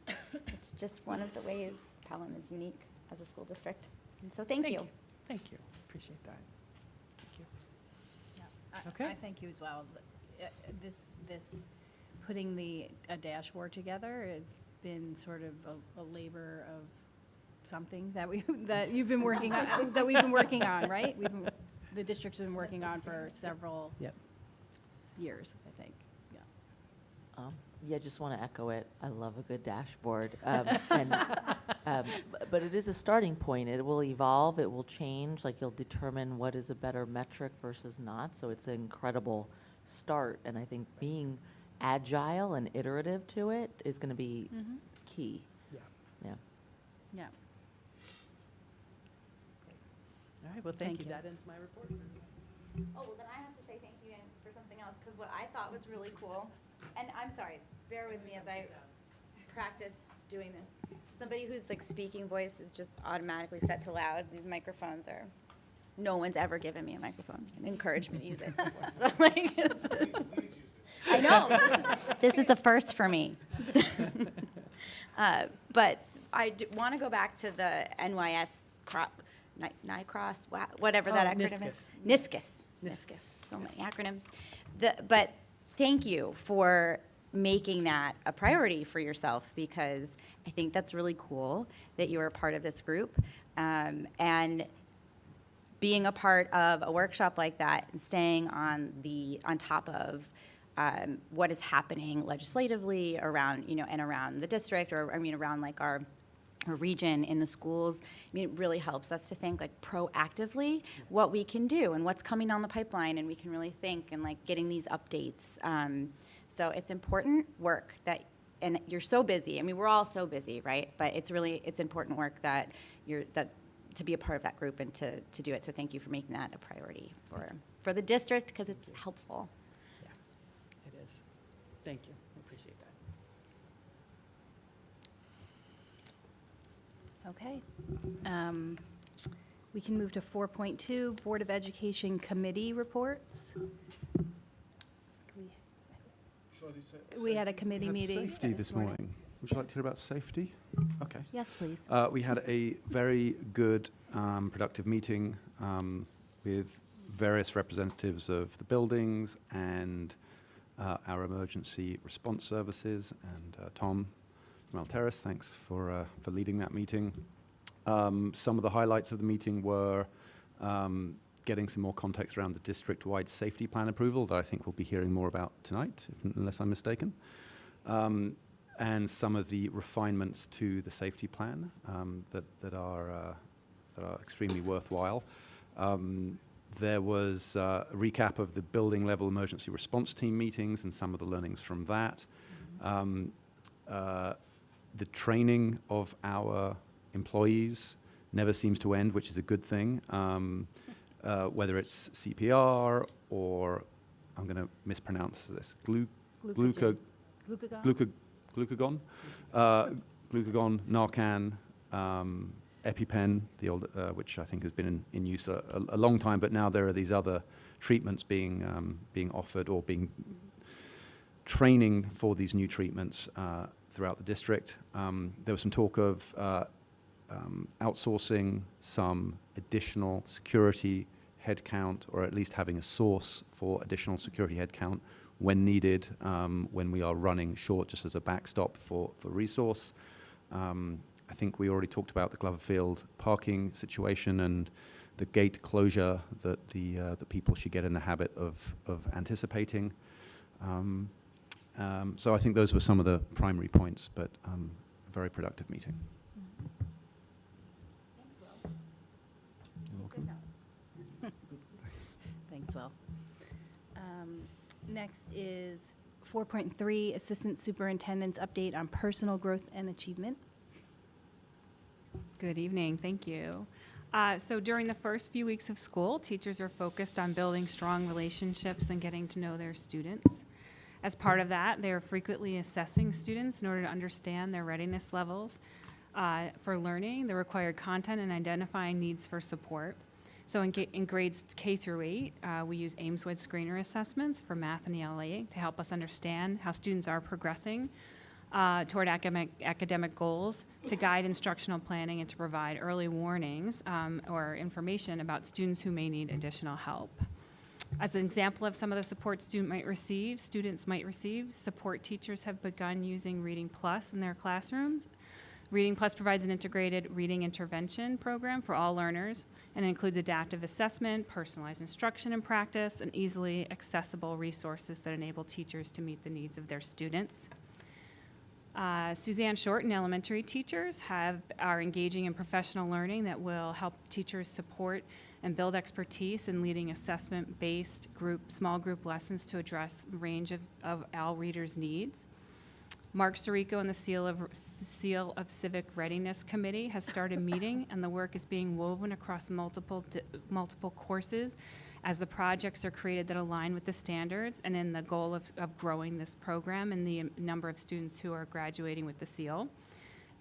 F: it's just one of the ways Pelham is unique as a school district. And so thank you.
D: Thank you. Appreciate that. Thank you.
A: Yeah,
D: Okay.
A: I thank you as well. This putting a dashboard together has been sort of a labor of something that you've been working on, that we've been working on, right? The district's been working on for several
D: Yep.
A: years, I think. Yeah.
I: Yeah, just want to echo it. I love a good dashboard. But it is a starting point. It will evolve, it will change, like you'll determine what is a better metric versus not. So it's an incredible start. And I think being agile and iterative to it is going to be key.
D: Yeah.
I: Yeah.
A: Yeah.
D: All right, well,
A: Thank
D: thank you.
A: you.
D: That ends my report.
F: Oh, well, then I have to say thank you for something else, because what I thought was really cool, and I'm sorry, bear with me as I practice doing this. Somebody whose like speaking voice is just automatically set to loud, these microphones are, no one's ever given me a microphone and encouraged me to use it before. So like, I know, this is a first for me. But I want to go back to the NYS NICROSS, whatever that
D: Oh,
F: acronym is. NISCUS. So many acronyms. But thank you for making that a priority for yourself, because I think that's really cool that you are a part of this group. And being a part of a workshop like that and staying on top of what is happening legislatively around, and around the district, or around like our region in the schools, it really helps us to think like proactively what we can do and what's coming down the pipeline, and we can really think and like getting these updates. So it's important work and you're so busy. We're all so busy, right? But it's important work that to be a part of that group and to do it. So thank you for making that a priority for the district, because it's helpful.
D: Yeah, it is. Thank you. I appreciate that.
A: Okay. We can move to 4.2, Board of Education Committee reports. We had a committee meeting.
E: Safety this morning. Would you like to hear about safety? Okay.
A: Yes, please.
E: We had a very good, productive meeting with various representatives of the buildings and our emergency response services. And Tom from Alteris, thanks for leading that meeting. Some of the highlights of the meeting were getting some more context around the district-wide safety plan approval that I think we'll be hearing more about tonight, unless I'm mistaken. And some of the refinements to the safety plan that are extremely worthwhile. There was a recap of the building level emergency response team meetings and some of the learnings from that. The training of our employees never seems to end, which is a good thing. Whether it's CPR or, I'm going to mispronounce this, glucagon, Narcan, EpiPen, the old, which I think has been in use a long time, but now there are these other treatments being offered, or being training for these new treatments throughout the district. There was some talk of outsourcing some additional security headcount, or at least having a source for additional security headcount when needed, when we are running short, just as a backstop for resource. I think we already talked about the Gloverfield parking situation and the gate closure that the people should get in the habit of anticipating. So I think those were some of the primary points, but a very productive meeting.
F: Thanks, Will.
E: You're welcome.
A: Thanks, Will. Next is 4.3, Assistant Superintendent's update on personal growth and achievement.
J: Good evening, thank you. So during the first few weeks of school, teachers are focused on building strong relationships and getting to know their students. As part of that, they are frequently assessing students in order to understand their readiness levels for learning, the required content, and identifying needs for support. So in grades K through 8, we use Ames-Wood screener assessments for math and ELA to help us understand how students are progressing toward academic goals, to guide instructional planning, and to provide early warnings or information about students who may need additional help. As an example of some of the support students might receive, support teachers have begun using Reading Plus in their classrooms. Reading Plus provides an integrated reading intervention program for all learners, and includes adaptive assessment, personalized instruction and practice, and easily accessible resources that enable teachers to meet the needs of their students. Suzanne Short and elementary teachers are engaging in professional learning that will help teachers support and build expertise in leading assessment-based small group lessons to address the range of all readers' needs. Mark Sirico and the Seal of Civic Readiness Committee has started meeting, and the work is being woven across multiple courses as the projects are created that align with the standards and in the goal of growing this program and the number of students who are graduating with the seal.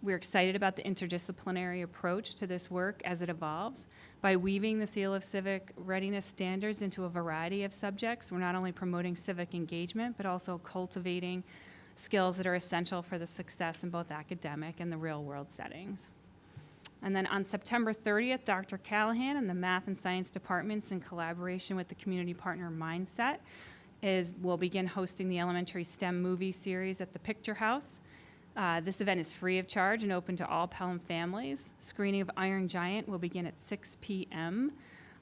J: We're excited about the interdisciplinary approach to this work as it evolves. By weaving the Seal of Civic Readiness standards into a variety of subjects, we're not only promoting civic engagement, but also cultivating skills that are essential for the success in both academic and the real-world settings. And then on September 30th, Dr. Callahan and the Math and Science departments, in collaboration with the community partner Mindset, will begin hosting the elementary STEM movie series at the Picture House. This event is free of charge and open to all Pelham families. Screening of Iron Giant will begin at 6 p.m.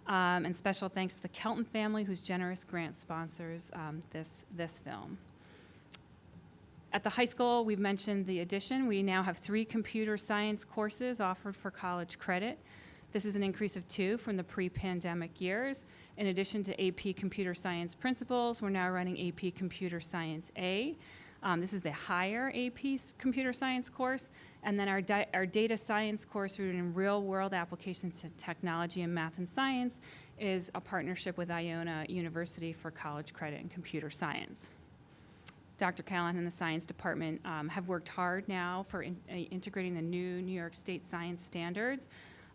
J: And special thanks to the Kelton family, whose generous grant sponsors this film. At the high school, we've mentioned the addition. We now have 3 computer science courses offered for college credit. This is an increase of 2 from the pre-pandemic years. In addition to AP Computer Science Principles, we're now running AP Computer Science A. This is the higher AP Computer Science course. And then our Data Science course rooted in real-world applications to technology and math and science is a partnership with Iona University for college credit in computer science. Dr. Callahan and the science department have worked hard now for integrating the new New York State science standards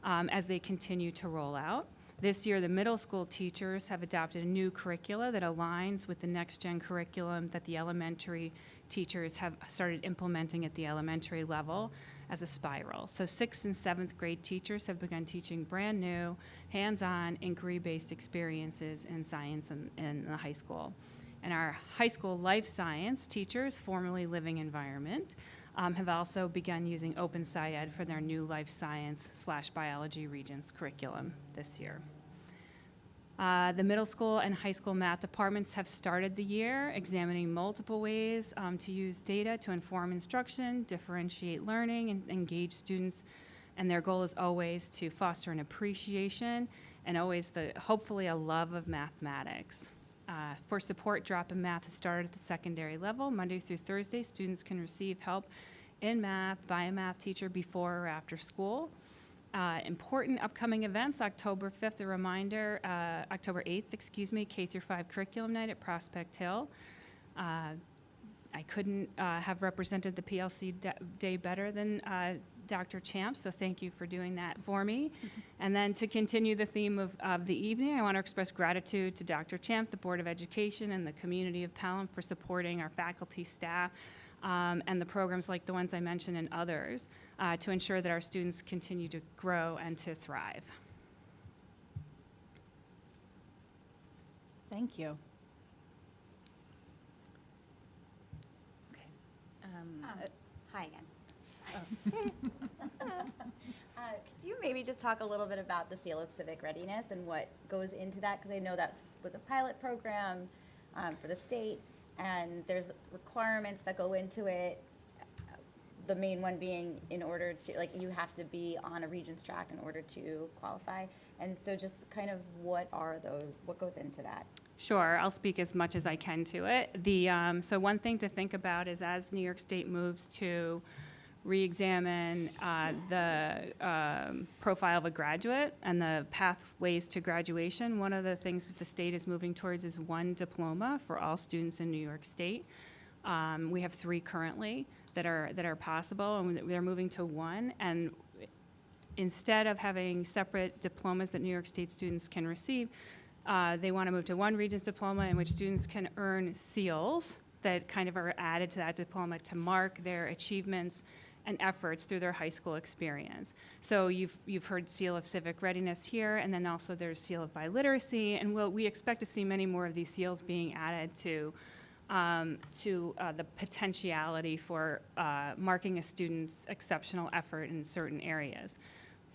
J: as they continue to roll out. This year, the middle school teachers have adopted a new curricula that aligns with the next-gen curriculum that the elementary teachers have started implementing at the elementary level as a spiral. So 6th and 7th grade teachers have begun teaching brand new, hands-on, inquiry-based experiences in science in the high school. And our high school life science teachers, formerly Living Environment, have also begun using Open SciEd for their new life science/biology Regents curriculum this year. The middle school and high school math departments have started the year examining multiple ways to use data to inform instruction, differentiate learning, and engage students. And their goal is always to foster an appreciation and always hopefully a love of mathematics. For support, Drop in Math has started at the secondary level. Monday through Thursday, students can receive help in math by a math teacher before or after school. Important upcoming events, October 5th, a reminder, October 8th, K through 5 curriculum night at Prospect Hill. I couldn't have represented the PLC day better than Dr. Champ, so thank you for doing that for me. And then to continue the theme of the evening, I want to express gratitude to Dr. Champ, the Board of Education, and the community of Pelham for supporting our faculty, staff, and the programs like the ones I mentioned and others to ensure that our students continue to grow and to thrive.
A: Thank you.
F: Hi again. Could you maybe just talk a little bit about the Seal of Civic Readiness and what goes into that? Because I know that was a pilot program for the state, and there's requirements that go into it. The main one being in order to, like, you have to be on a Regents track in order to qualify. And so just kind of what goes into that?
J: Sure, I'll speak as much as I can to it. So one thing to think about is as New York State moves to re-examine the profile of a graduate and the pathways to graduation, one of the things that the state is moving towards is one diploma for all students in New York State. We have 3 currently that are possible, and they're moving to 1. And instead of having separate diplomas that New York State students can receive, they want to move to 1 Regents diploma in which students can earn seals that kind of are added to that diploma to mark their achievements and efforts through their high school experience. So you've heard Seal of Civic Readiness here, and then also there's Seal of Biliteracy, and we expect to see many more of these seals being added to the potentiality for marking a student's exceptional effort in certain areas.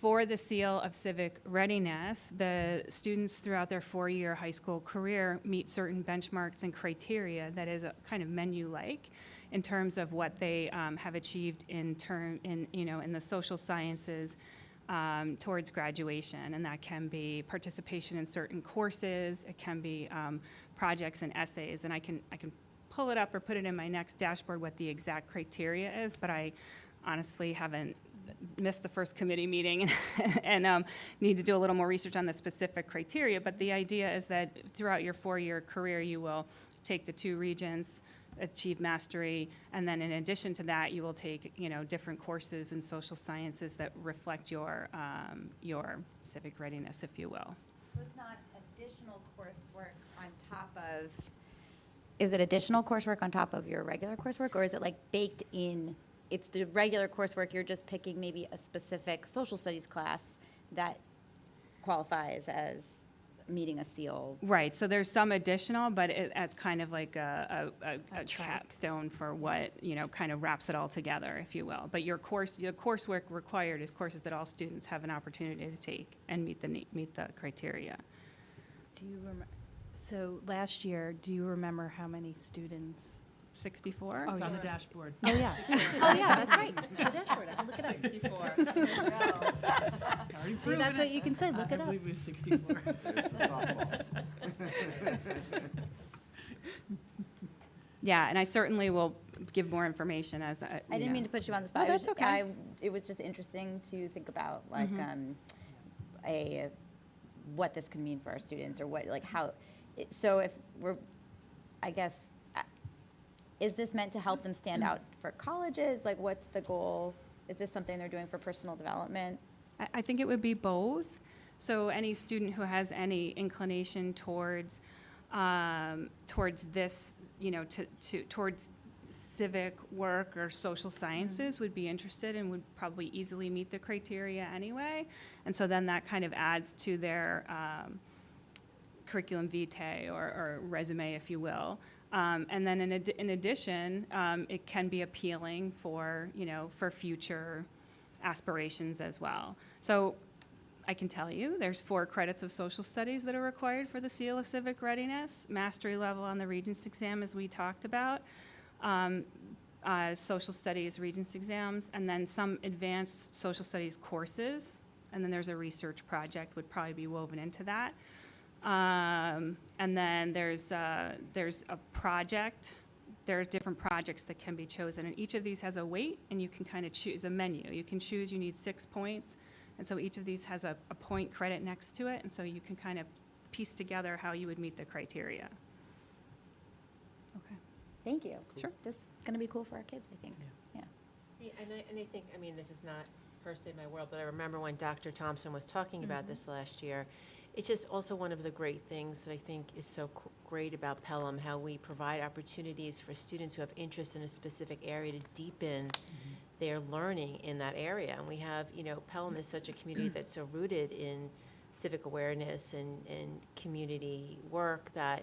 J: For the Seal of Civic Readiness, the students throughout their 4-year high school career meet certain benchmarks and criteria that is a kind of menu-like in terms of what they have achieved in the social sciences towards graduation, and that can be participation in certain courses, it can be projects and essays, and I can pull it up or put it in my next dashboard what the exact criteria is, but I honestly haven't missed the first committee meeting and need to do a little more research on the specific criteria. But the idea is that throughout your 4-year career, you will take the 2 regions, achieve mastery, and then in addition to that, you will take, different courses in social sciences that reflect your civic readiness, if you will.
F: So it's not additional coursework on top of, is it additional coursework on top of your regular coursework, or is it like baked in? It's the regular coursework, you're just picking maybe a specific social studies class that qualifies as meeting a seal.
J: Right, so there's some additional, but as kind of like a
F: track.
J: capstone for what, kind of wraps it all together, if you will. But your coursework required is courses that all students have an opportunity to take and meet the criteria.
A: Do you remember, so last year, do you remember how many students?
J: 64?
D: It's on the dashboard.
A: Oh, yeah. Oh, yeah, that's right. The dashboard, I can look it up.
J: 64.
D: Already
A: See, that's what you can say, look it
D: I
A: up.
D: believe it was 64.
J: Yeah, and I certainly will give more information as
F: I didn't mean to put you on the spot.
J: Oh, that's okay.
F: It was just interesting to think about, like, what this could mean for our students, or what, like, how. So if we're, I guess, is this meant to help them stand out for colleges? Like, what's the goal? Is this something they're doing for personal development?
J: I think it would be both. So any student who has any inclination towards this, towards civic work or social sciences would be interested and would probably easily meet the criteria anyway. And so then that kind of adds to their curriculum vitae or resume, if you will. And then in addition, it can be appealing for future aspirations as well. So I can tell you there's 4 credits of social studies that are required for the Seal of Civic Readiness, mastery level on the Regents exam, as we talked about, social studies Regents exams, and then some advanced social studies courses, and then there's a research project would probably be woven into that. And then there's a project. There are different projects that can be chosen, and each of these has a weight, and you can kind of choose a menu. You can choose, you need 6 points, and so each of these has a point credit next to it, and so you can kind of piece together how you would meet the criteria. Okay.
F: Thank you.
J: Sure.
F: This is going to be cool for our kids, I think. Yeah.
K: And I think, this is not per se my world, but I remember when Dr. Thompson was talking about this last year. It's just also one of the great things that I think is so great about Pelham, how we provide opportunities for students who have interest in a specific area to deepen their learning in that area. And we have, Pelham is such a community that's so rooted in civic awareness and community work that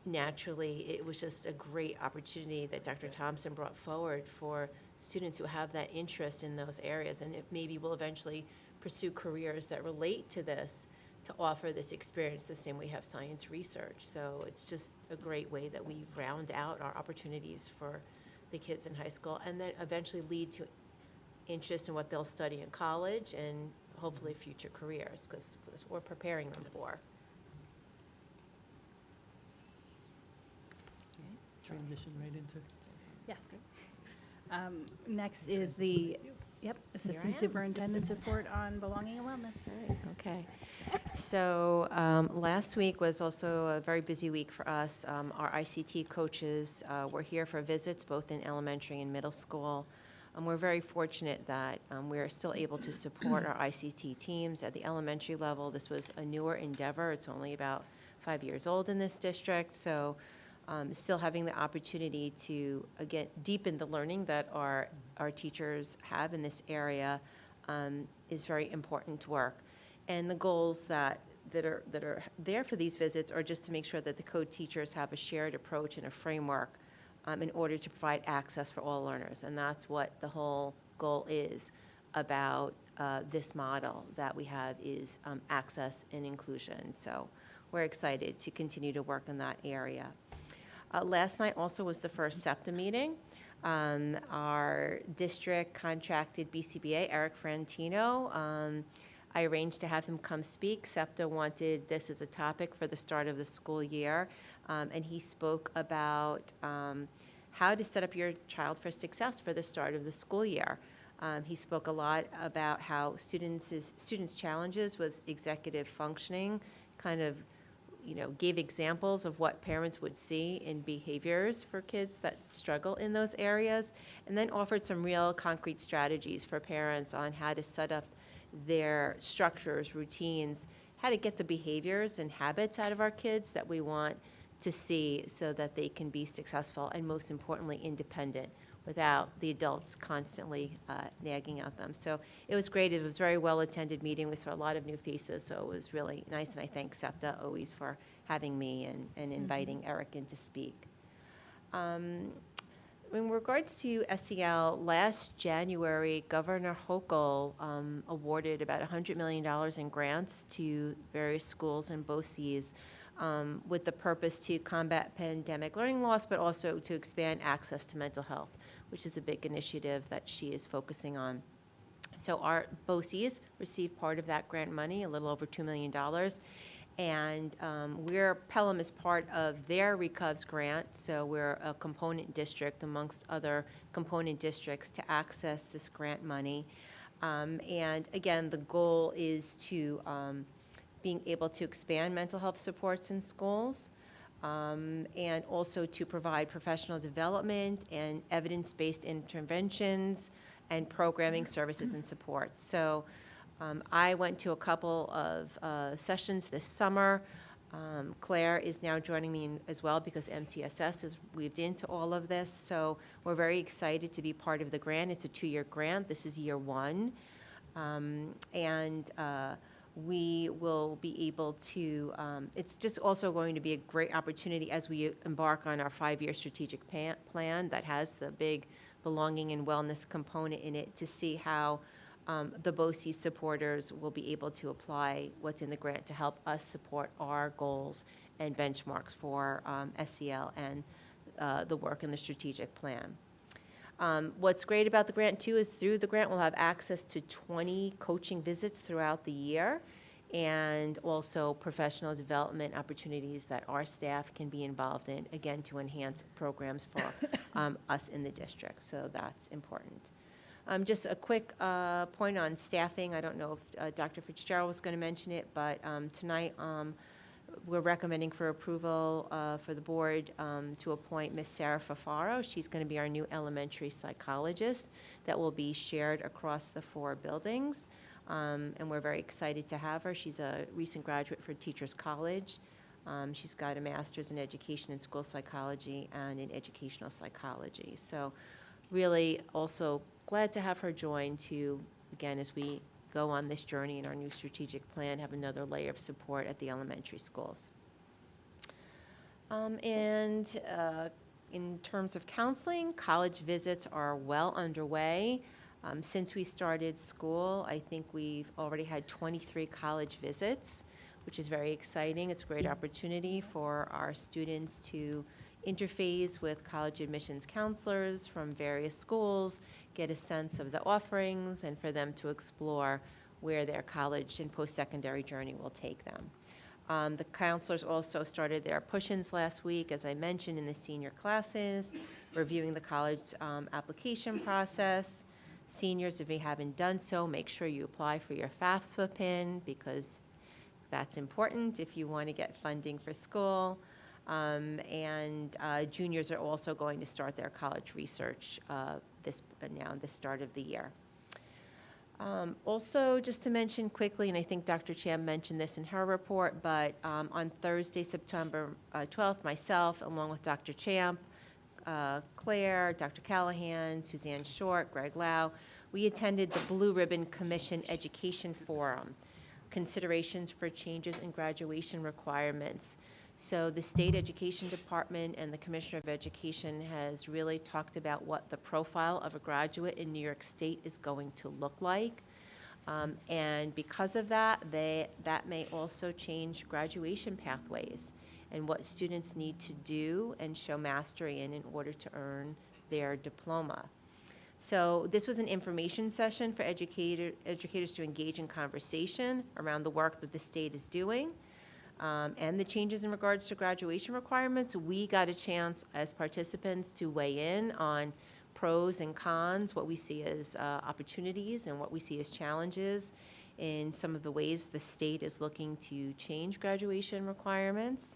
K: naturally it was just a great opportunity that Dr. Thompson brought forward for students who have that interest in those areas, and it maybe will eventually pursue careers that relate to this, to offer this experience the same way we have science research. So it's just a great way that we round out our opportunities for the kids in high school, and then eventually lead to interest in what they'll study in college and hopefully future careers, because we're preparing them for.
D: Transition right into.
A: Yes. Next is the, Assistant Superintendent's report on belonging and wellness.
K: Okay. So last week was also a very busy week for us. Our ICT coaches were here for visits, both in elementary and middle school. We're very fortunate that we're still able to support our ICT teams at the elementary level. This was a newer endeavor. It's only about 5 years old in this district. So still having the opportunity to, again, deepen the learning that our teachers have in this area is very important work. And the goals that are there for these visits are just to make sure that the co-teachers have a shared approach and a framework in order to provide access for all learners. And that's what the whole goal is about this model that we have, is access and inclusion. So we're excited to continue to work in that area. Last night also was the first SEPTA meeting. Our district contracted BCBA, Eric Frantino, I arranged to have him come speak. SEPTA wanted this as a topic for the start of the school year, and he spoke about how to set up your child for success for the start of the school year. He spoke a lot about how students' challenges with executive functioning kind of, gave examples of what parents would see in behaviors for kids that struggle in those areas, and then offered some real concrete strategies for parents on how to set up their structures, routines, how to get the behaviors and habits out of our kids that we want to see so that they can be successful and, most importantly, independent without the adults constantly nagging at them. So it was great. It was a very well-attended meeting. We saw a lot of new faces, so it was really nice, and I thank SEPTA always for having me and inviting Eric in to speak. In regards to SEL, last January, Governor Hochul awarded about $100 million in grants to various schools and BOCES with the purpose to combat pandemic learning loss, but also to expand access to mental health, which is a big initiative that she is focusing on. So our BOCES received part of that grant money, a little over $2 million. And Pelham is part of their Recovs grant, so we're a component district amongst other component districts to access this grant money. And again, the goal is to being able to expand mental health supports in schools, and also to provide professional development and evidence-based interventions and programming services and supports. So I went to a couple of sessions this summer. Claire is now joining me as well because MTSS is weaved into all of this. So we're very excited to be part of the grant. It's a 2-year grant. This is year 1. We will be able to, it's just also going to be a great opportunity as we embark on our 5-year strategic plan that has the big belonging and wellness component in it to see how the BOCES supporters will be able to apply what's in the grant to help us support our goals and benchmarks for SEL and the work in the strategic plan. What's great about the grant, too, is through the grant we'll have access to 20 coaching visits throughout the year and also professional development opportunities that our staff can be involved in, again, to enhance programs for us in the district. So that's important. Just a quick point on staffing. I don't know if Dr. Fitzgerald was going to mention it, but tonight we're recommending for approval for the board to appoint Ms. Sarah Fafaro. She's going to be our new elementary psychologist that will be shared across the 4 buildings. And we're very excited to have her. She's a recent graduate for Teachers College. She's got a master's in education and school psychology and in educational psychology. So really also glad to have her join to, again, as we go on this journey in our new strategic plan, have another layer of support at the elementary schools. In terms of counseling, college visits are well underway. Since we started school, I think we've already had 23 college visits, which is very exciting. It's a great opportunity for our students to interface with college admissions counselors from various schools, get a sense of the offerings, and for them to explore where their college and post-secondary journey will take them. The counselors also started their push-ins last week, as I mentioned, in the senior classes, reviewing the college application process. Seniors, if you haven't done so, make sure you apply for your FAFSA PIN because that's important if you want to get funding for school. Juniors are also going to start their college research this start of the year. Also, just to mention quickly, and I think Dr. Cham mentioned this in her report, but on Thursday, September 12th, myself, along with Dr. Champ, Claire, Dr. Callahan, Suzanne Short, Greg Lau, we attended the Blue Ribbon Commission Education Forum, Considerations for Changes in Graduation Requirements. So the State Education Department and the Commissioner of Education has really talked about what the profile of a graduate in New York State is going to look like. And because of that, that may also change graduation pathways and what students need to do and show mastery in order to earn their diploma. So this was an information session for educators to engage in conversation around the work that the state is doing and the changes in regards to graduation requirements. We got a chance as participants to weigh in on pros and cons, what we see as opportunities and what we see as challenges in some of the ways the state is looking to change graduation requirements.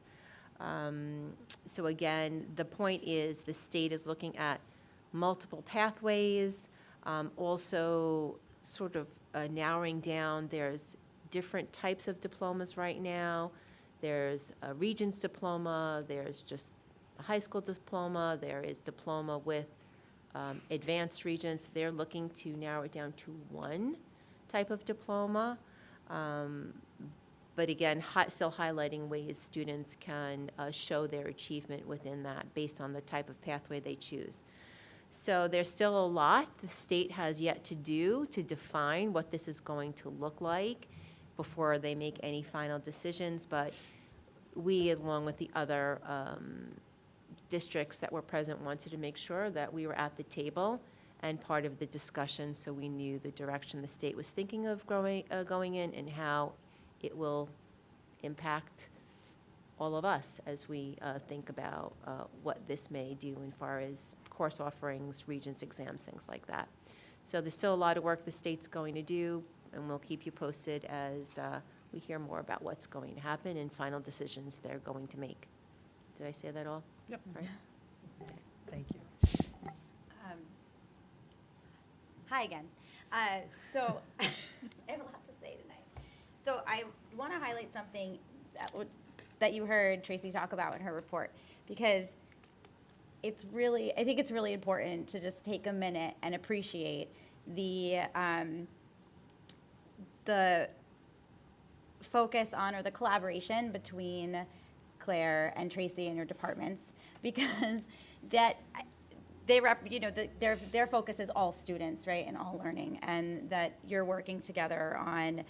K: So again, the point is the state is looking at multiple pathways, also sort of narrowing down. There's different types of diplomas right now. There's a Regents diploma, there's just a high school diploma, there is diploma with advanced Regents. They're looking to narrow it down to one type of diploma. But again, still highlighting ways students can show their achievement within that based on the type of pathway they choose. So there's still a lot the state has yet to do to define what this is going to look like before they make any final decisions. But we, along with the other districts that were present, wanted to make sure that we were at the table and part of the discussion, so we knew the direction the state was thinking of going in and how it will impact all of us as we think about what this may do as far as course offerings, Regents exams, things like that. So there's still a lot of work the state's going to do, and we'll keep you posted as we hear more about what's going to happen and final decisions they're going to make. Did I say that all?
D: Yep.
K: Right.
D: Thank you.
F: Hi again. So I have a lot to say tonight. So I want to highlight something that you heard Tracy talk about in her report, because I think it's really important to just take a minute and appreciate the focus on, or the collaboration between Claire and Tracy and your departments, because that their focus is all students, right, and all learning, and that you're working together on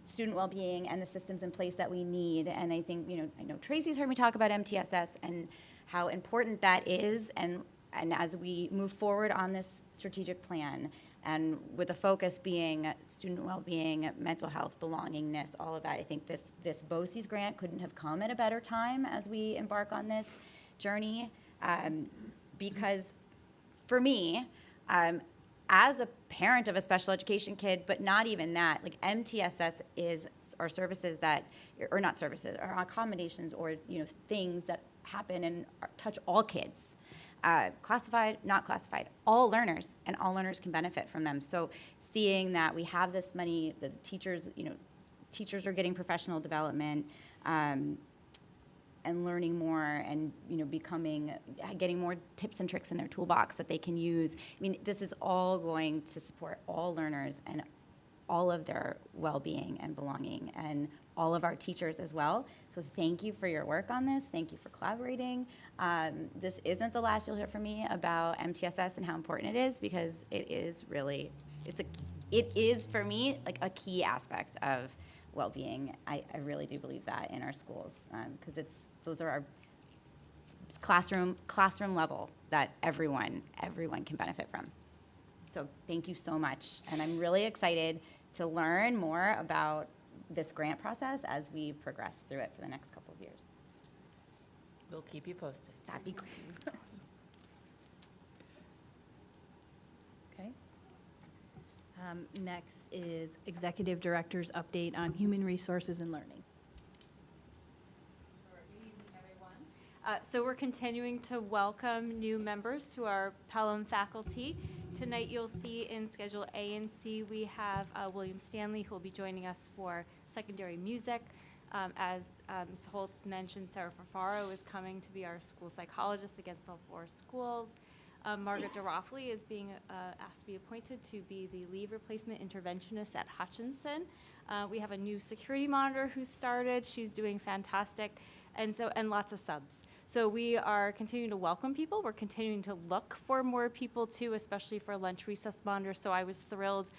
F: student well-being and the systems in place that we need. And I think, I know Tracy's heard me talk about MTSS and how important that is, and as we move forward on this strategic plan, and with the focus being student well-being, mental health, belongingness, all of that, I think this BOCES grant couldn't have come at a better time as we embark on this journey, because for me, as a parent of a special education kid, but not even that, like MTSS are services that, or not services, are accommodations, or things that happen and touch all kids. Classified, not classified, all learners, and all learners can benefit from them. So seeing that we have this money, the teachers, teachers are getting professional development, and learning more, and getting more tips and tricks in their toolbox that they can use. I mean, this is all going to support all learners and all of their well-being and belonging, and all of our teachers as well. So thank you for your work on this. Thank you for collaborating. This isn't the last you'll hear from me about MTSS and how important it is, because it is really, it is for me like a key aspect of well-being. I really do believe that in our schools, because those are our classroom level that everyone can benefit from. So thank you so much, and I'm really excited to learn more about this grant process as we progress through it for the next couple of years.
I: We'll keep you posted.
F: That'd be great.
A: Okay. Next is Executive Director's update on human resources and learning.
L: So we're continuing to welcome new members to our Pelham faculty. Tonight you'll see in Schedule A and C we have William Stanley, who will be joining us for secondary music. As Ms. Holtz mentioned, Sarah Fafaro is coming to be our school psychologist against all 4 schools. Margaret DeRoffley is being asked to be appointed to be the leave replacement interventionist at Hutchinson. We have a new security monitor who started. She's doing fantastic, and lots of subs. So we are continuing to welcome people. We're continuing to look for more people too, especially for lunch recess monitors. So I was thrilled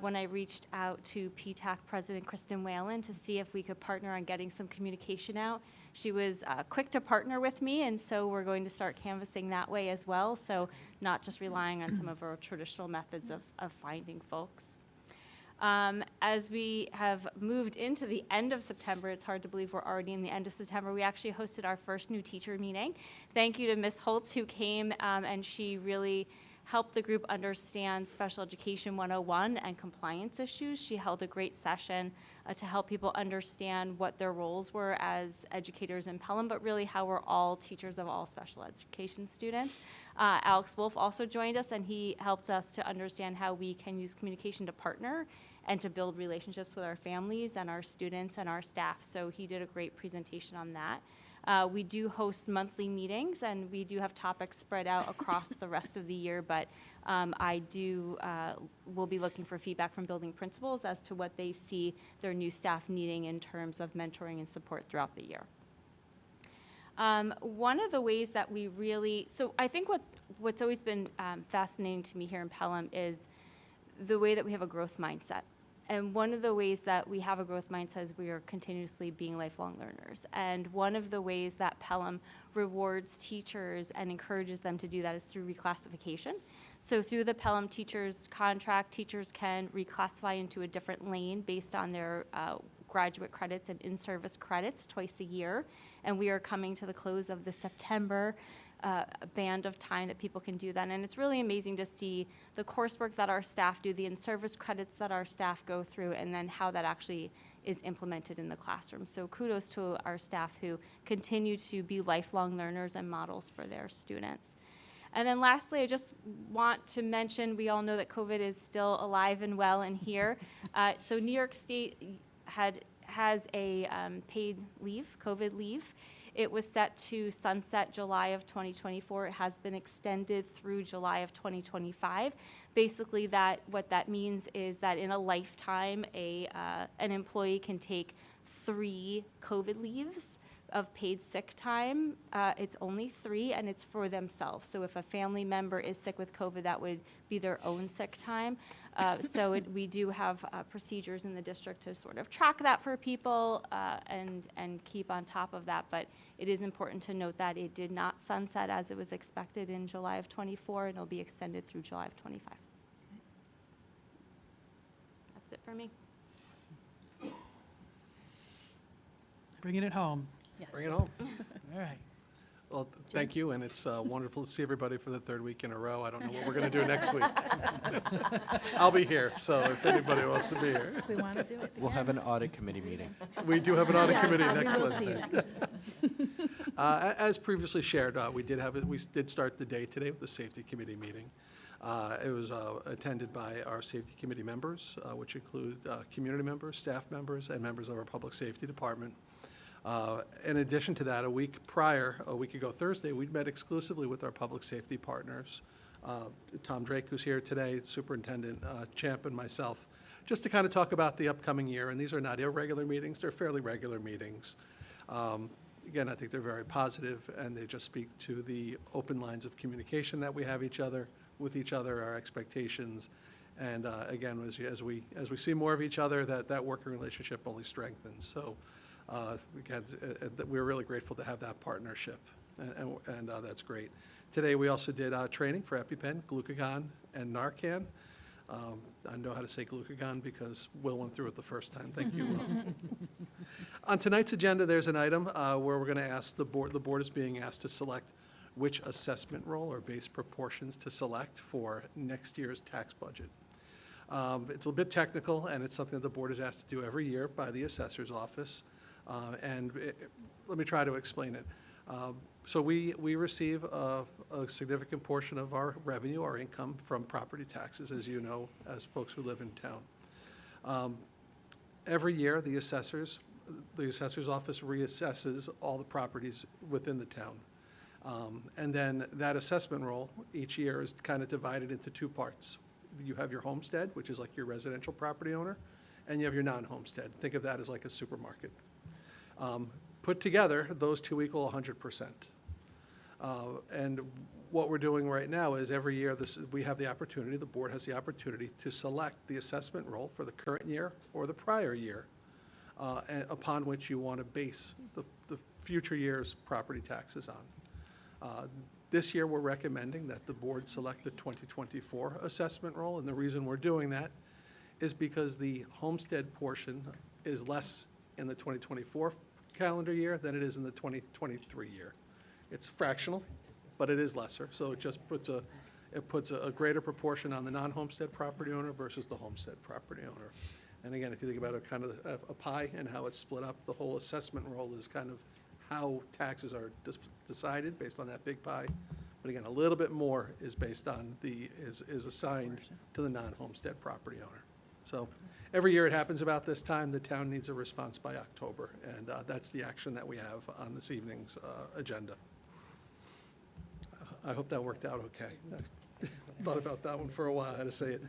L: when I reached out to PTAC President Kristen Whalen to see if we could partner on getting some communication out. She was quick to partner with me, and so we're going to start canvassing that way as well, so not just relying on some of our traditional methods of finding folks. As we have moved into the end of September, it's hard to believe we're already in the end of September, we actually hosted our first new teacher meeting. Thank you to Ms. Holtz, who came and she really helped the group understand Special Education 101 and compliance issues. She held a great session to help people understand what their roles were as educators in Pelham, but really how we're all teachers of all special education students. Alex Wolf also joined us, and he helped us to understand how we can use communication to partner and to build relationships with our families and our students and our staff. So he did a great presentation on that. We do host monthly meetings, and we do have topics spread out across the rest of the year, but will be looking for feedback from building principals as to what they see their new staff needing in terms of mentoring and support throughout the year. One of the ways that we really, so I think what's always been fascinating to me here in Pelham is the way that we have a growth mindset. And one of the ways that we have a growth mindset is we are continuously being lifelong learners. And one of the ways that Pelham rewards teachers and encourages them to do that is through reclassification. So through the Pelham teachers contract, teachers can reclassify into a different lane based on their graduate credits and in-service credits twice a year. And we are coming to the close of the September band of time that people can do that. And it's really amazing to see the coursework that our staff do, the in-service credits that our staff go through, and then how that actually is implemented in the classroom. So kudos to our staff who continue to be lifelong learners and models for their students. And then lastly, I just want to mention, we all know that COVID is still alive and well in here. So New York State has a paid leave, COVID leave. It was set to sunset July of 2024. It has been extended through July of 2025. Basically, what that means is that in a lifetime, an employee can take 3 COVID leaves of paid sick time. It's only 3, and it's for themselves. So if a family member is sick with COVID, that would be their own sick time. We do have procedures in the district to sort of track that for people and keep on top of that. But it is important to note that it did not sunset as it was expected in July of 24, and it'll be extended through July of 25. That's it for me.
D: Bringing it home.
H: Bring it home.
D: All right.
H: Well, thank you, and it's wonderful to see everybody for the 3rd week in a row. I don't know what we're going to do next week. I'll be here, so if anybody wants to be here.
A: We want to do it.
B: We'll have an audit committee meeting.
H: We do have an audit committee next Wednesday. As previously shared, we did start the day today with the safety committee meeting. It was attended by our safety committee members, which include community members, staff members, and members of our public safety department. In addition to that, a week ago Thursday, we met exclusively with our public safety partners, Tom Drake, who's here today, Superintendent Champ, and myself, just to kind of talk about the upcoming year. And these are not irregular meetings, they're fairly regular meetings. Again, I think they're very positive, and they just speak to the open lines of communication that we have with each other, our expectations. And again, as we see more of each other, that working relationship only strengthens. So again, we're really grateful to have that partnership, and that's great. Today, we also did training for EpiPen, glucagon, and Narcan. I know how to say glucagon because Will went through it the first time. Thank you, Will. On tonight's agenda, there's an item where we're going to ask the board is being asked to select which assessment role or base proportions to select for next year's tax budget. It's a bit technical, and it's something that the board is asked to do every year by the assessor's office. Let me try to explain it. So we receive a significant portion of our revenue, our income, from property taxes, as you know, as folks who live in town. Every year, the assessor's office reassesses all the properties within the town. And then that assessment roll each year is kind of divided into 2 parts. You have your homestead, which is like your residential property owner, and you have your non-homestead. Think of that as like a supermarket. Put together, those 2 equal 100%. And what we're doing right now is every year, we have the opportunity, the board has the opportunity to select the assessment role for the current year or the prior year, upon which you want to base the future year's property taxes on. This year, we're recommending that the board select the 2024 assessment role, and the reason we're doing that is because the homestead portion is less in the 2024 calendar year than it is in the 2023 year. It's fractional, but it is lesser, so it just puts a greater proportion on the non-homestead property owner versus the homestead property owner. And again, if you think about it, kind of a pie and how it's split up, the whole assessment role is kind of how taxes are decided based on that big pie. But again, a little bit more is based on is assigned to the non-homestead property owner. So every year it happens about this time. The town needs a response by October, and that's the action that we have on this evening's agenda. I hope that worked out okay. I thought about that one for a while, how to say it.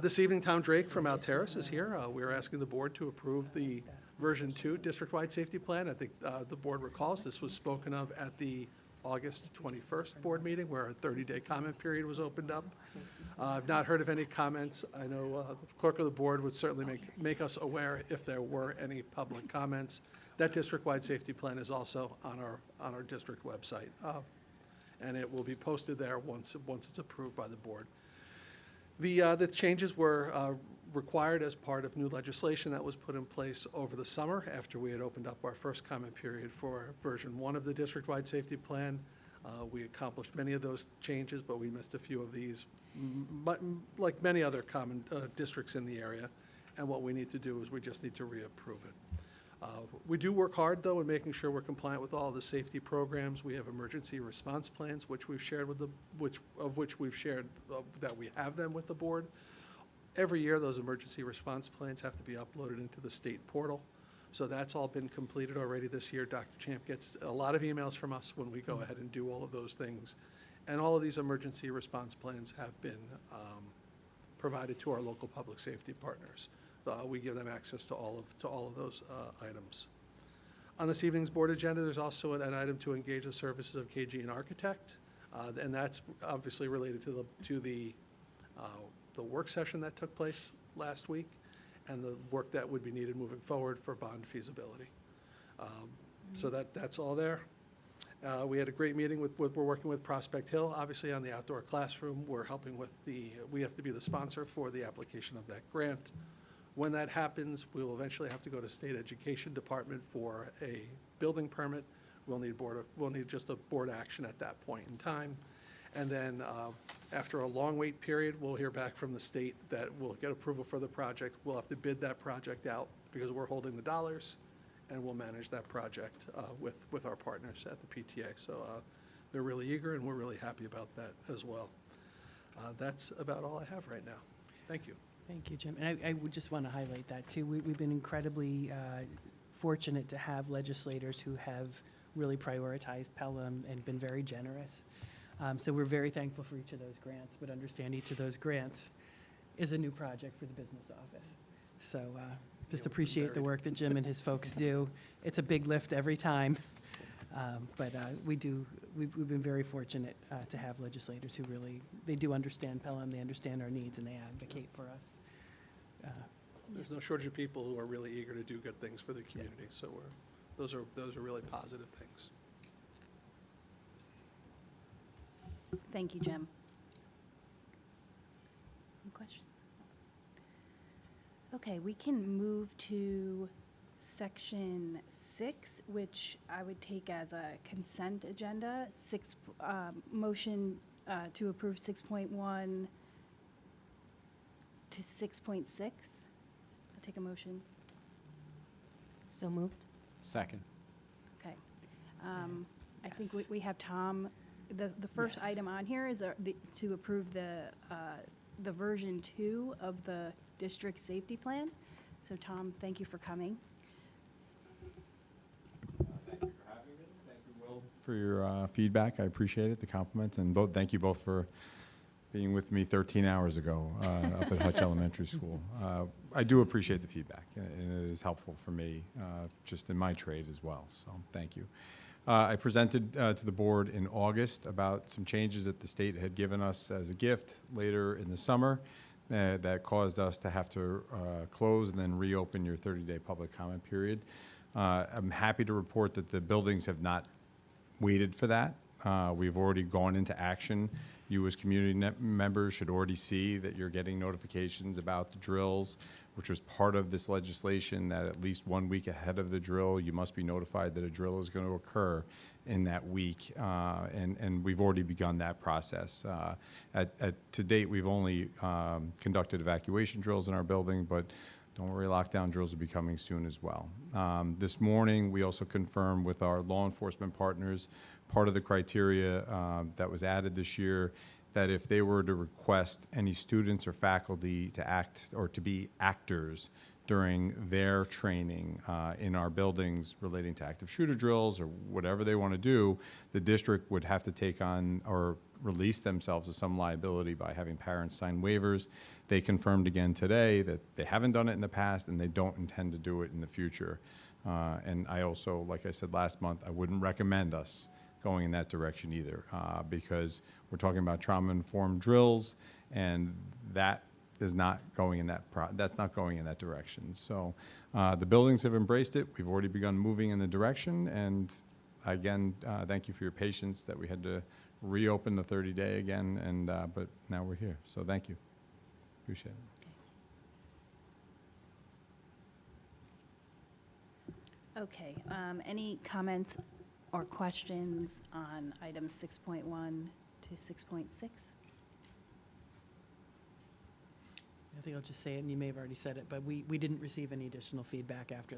H: This evening, Tom Drake from Alteris is here. We're asking the board to approve the version 2 district-wide safety plan. I think the board recalls this was spoken of at the August 21st board meeting where a 30-day comment period was opened up. I've not heard of any comments. I know the clerk of the board would certainly make us aware if there were any public comments. That district-wide safety plan is also on our district website, and it will be posted there once it's approved by the board. The changes were required as part of new legislation that was put in place over the summer after we had opened up our first comment period for version 1 of the district-wide safety plan. We accomplished many of those changes, but we missed a few of these, like many other common districts in the area. And what we need to do is we just need to reapprove it. We do work hard, though, in making sure we're compliant with all the safety programs. We have emergency response plans, which we've shared with we've shared that we have them with the board. Every year, those emergency response plans have to be uploaded into the state portal. So that's all been completed already this year. Dr. Champ gets a lot of emails from us when we go ahead and do all of those things. And all of these emergency response plans have been provided to our local public safety partners. We give them access to all of those items. On this evening's board agenda, there's also an item to engage the services of KG and Architect, and that's obviously related to the work session that took place last week and the work that would be needed moving forward for bond feasibility. So that's all there. We had a great meeting we're working with Prospect Hill, obviously on the outdoor classroom. We're helping with we have to be the sponsor for the application of that grant. When that happens, we will eventually have to go to State Education Department for a building permit. We'll need just a board action at that point in time. And then after a long wait period, we'll hear back from the state that we'll get approval for the project. We'll have to bid that project out because we're holding the dollars, and we'll manage that project with our partners at the PTA. So they're really eager, and we're really happy about that as well. That's about all I have right now. Thank you.
D: Thank you, Jim. And I would just want to highlight that, too. We've been incredibly fortunate to have legislators who have really prioritized Pelham and been very generous. So we're very thankful for each of those grants, but understand each of those grants is a new project for the business office. So just appreciate the work that Jim and his folks do. It's a big lift every time, but we've been very fortunate to have legislators who really, they do understand Pelham, they understand our needs, and they advocate for us.
H: There's no shortage of people who are really eager to do good things for the community, so those are really positive things.
A: Thank you, Jim. Any questions? Okay, we can move to section 6, which I would take as a consent agenda. Motion to approve 6.1 to 6.6. I'll take a motion.
G: So moved.
B: Second.
A: Okay. I think we have Tom. The first
D: Yes.
A: item on here is to approve the version 2 of the district safety plan. So Tom, thank you for coming.
M: Thank you for having me. Thank you, Will, for your feedback. I appreciate it, the compliments, and thank you both for being with me 13 hours ago up at Hutch Elementary School. I do appreciate the feedback, and it is helpful for me just in my trade as well, so thank you. I presented to the board in August about some changes that the state had given us as a gift later in the summer that caused us to have to close and then reopen your 30-day public comment period. I'm happy to report that the buildings have not waited for that. We've already gone into action. You as community members should already see that you're getting notifications about the drills, which was part of this legislation, that at least 1 week ahead of the drill, you must be notified that a drill is going to occur in that week. And we've already begun that process. To date, we've only conducted evacuation drills in our building, but don't worry, lockdown drills will be coming soon as well. This morning, we also confirmed with our law enforcement partners, part of the criteria that was added this year, that if they were to request any students or faculty to act or to be actors during their training in our buildings relating to active shooter drills or whatever they want to do, the district would have to take on or release themselves of some liability by having parents sign waivers. They confirmed again today that they haven't done it in the past and they don't intend to do it in the future. And I also, like I said last month, I wouldn't recommend us going in that direction either, because we're talking about trauma-informed drills, and that is not going in that's not going in that direction. So the buildings have embraced it. We've already begun moving in the direction, and again, thank you for your patience that we had to reopen the 30-day again, and but now we're here. So thank you. Appreciate it.
A: Okay, any comments or questions on items 6.1 to 6.6?
D: I think I'll just say it, and you may have already said it, but we didn't receive any additional feedback after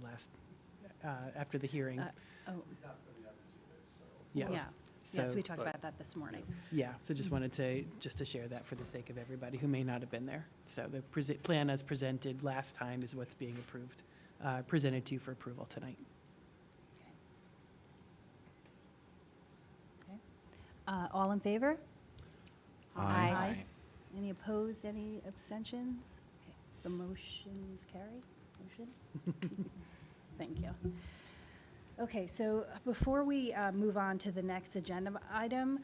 D: the hearing.
A: Oh,
D: Yeah.
A: yeah. Yes,
D: So-
A: we talked about that this morning.
D: Yeah, so just wanted to share that for the sake of everybody who may not have been there. So the plan as presented last time is what's being approved, presented to you for approval tonight.
A: All in favor?
F: Aye.
A: Any opposed, any abstentions? Okay, the motion's carried. Motion? Thank you. Okay, so before we move on to the next agenda item,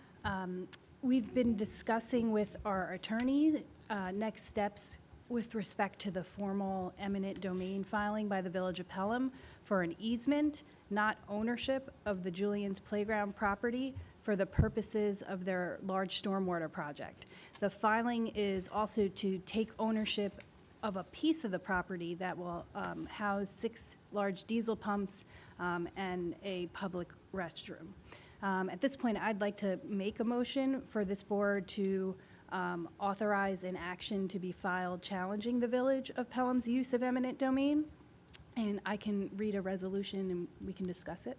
A: we've been discussing with our attorney next steps with respect to the formal eminent domain filing by the Village of Pelham for an easement, not ownership, of the Julian's Playground property for the purposes of their large stormwater project. The filing is also to take ownership of a piece of the property that will house 6 large diesel pumps and a public restroom. At this point, I'd like to make a motion for this board to authorize an action to be filed challenging the Village of Pelham's use of eminent domain. And I can read a resolution and we can discuss it.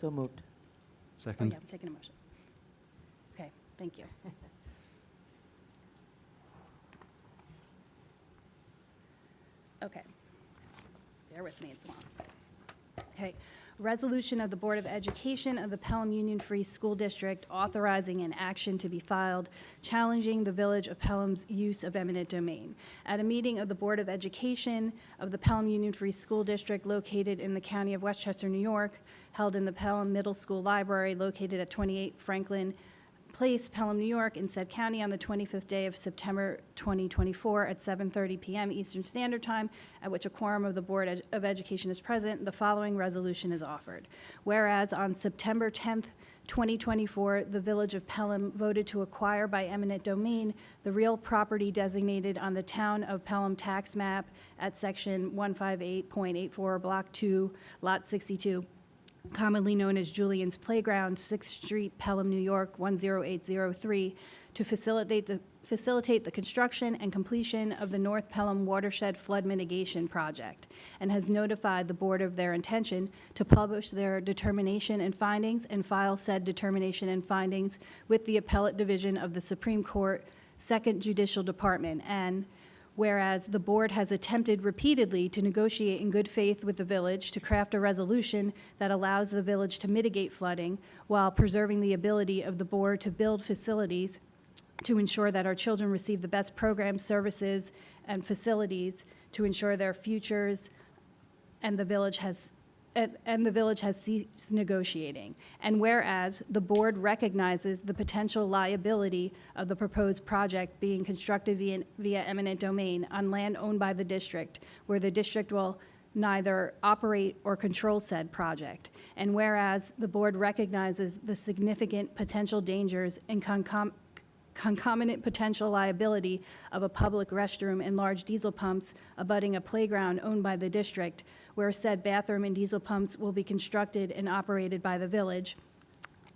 I: So moved.
A: Oh,
E: Second.
A: yeah, I'm taking a motion. Okay, thank you. Okay. Bear with me, it's long. Okay. Resolution of the Board of Education of the Pelham Union Free School District authorizing an action to be filed challenging the Village of Pelham's use of eminent domain. At a meeting of the Board of Education of the Pelham Union Free School District located in the County of Westchester, New York, held in the Pelham Middle School Library located at 28 Franklin Place, Pelham, New York, in said county on the 25th day of September 2024 at 7:30 p.m. Eastern Standard Time, at which a quorum of the Board of Education is present, the following resolution is offered. Whereas on September 10th, 2024, the Village of Pelham voted to acquire by eminent domain the real property designated on the Town of Pelham tax map at Section 158.84, Block 2, Lot 62, commonly known as Julian's Playground, 6th Street, Pelham, New York, 10803, to facilitate the construction and completion of the North Pelham Watershed Flood Mitigation Project, and has notified the board of their intention to publish their determination and findings and file said determination and findings with the Appellate Division of the Supreme Court, 2nd Judicial Department, and whereas the board has attempted repeatedly to negotiate in good faith with the village to craft a resolution that allows the village to mitigate flooding while preserving the ability of the board to build facilities to ensure that our children receive the best programs, services, and facilities to ensure their futures, and the village has and the village has ceased negotiating. And whereas the board recognizes the potential liability of the proposed project being constructed via eminent domain on land owned by the district, where the district will neither operate or control said project. And whereas the board recognizes the significant potential dangers and concomitant potential liability of a public restroom and large diesel pumps abutting a playground owned by the district, where said bathroom and diesel pumps will be constructed and operated by the village.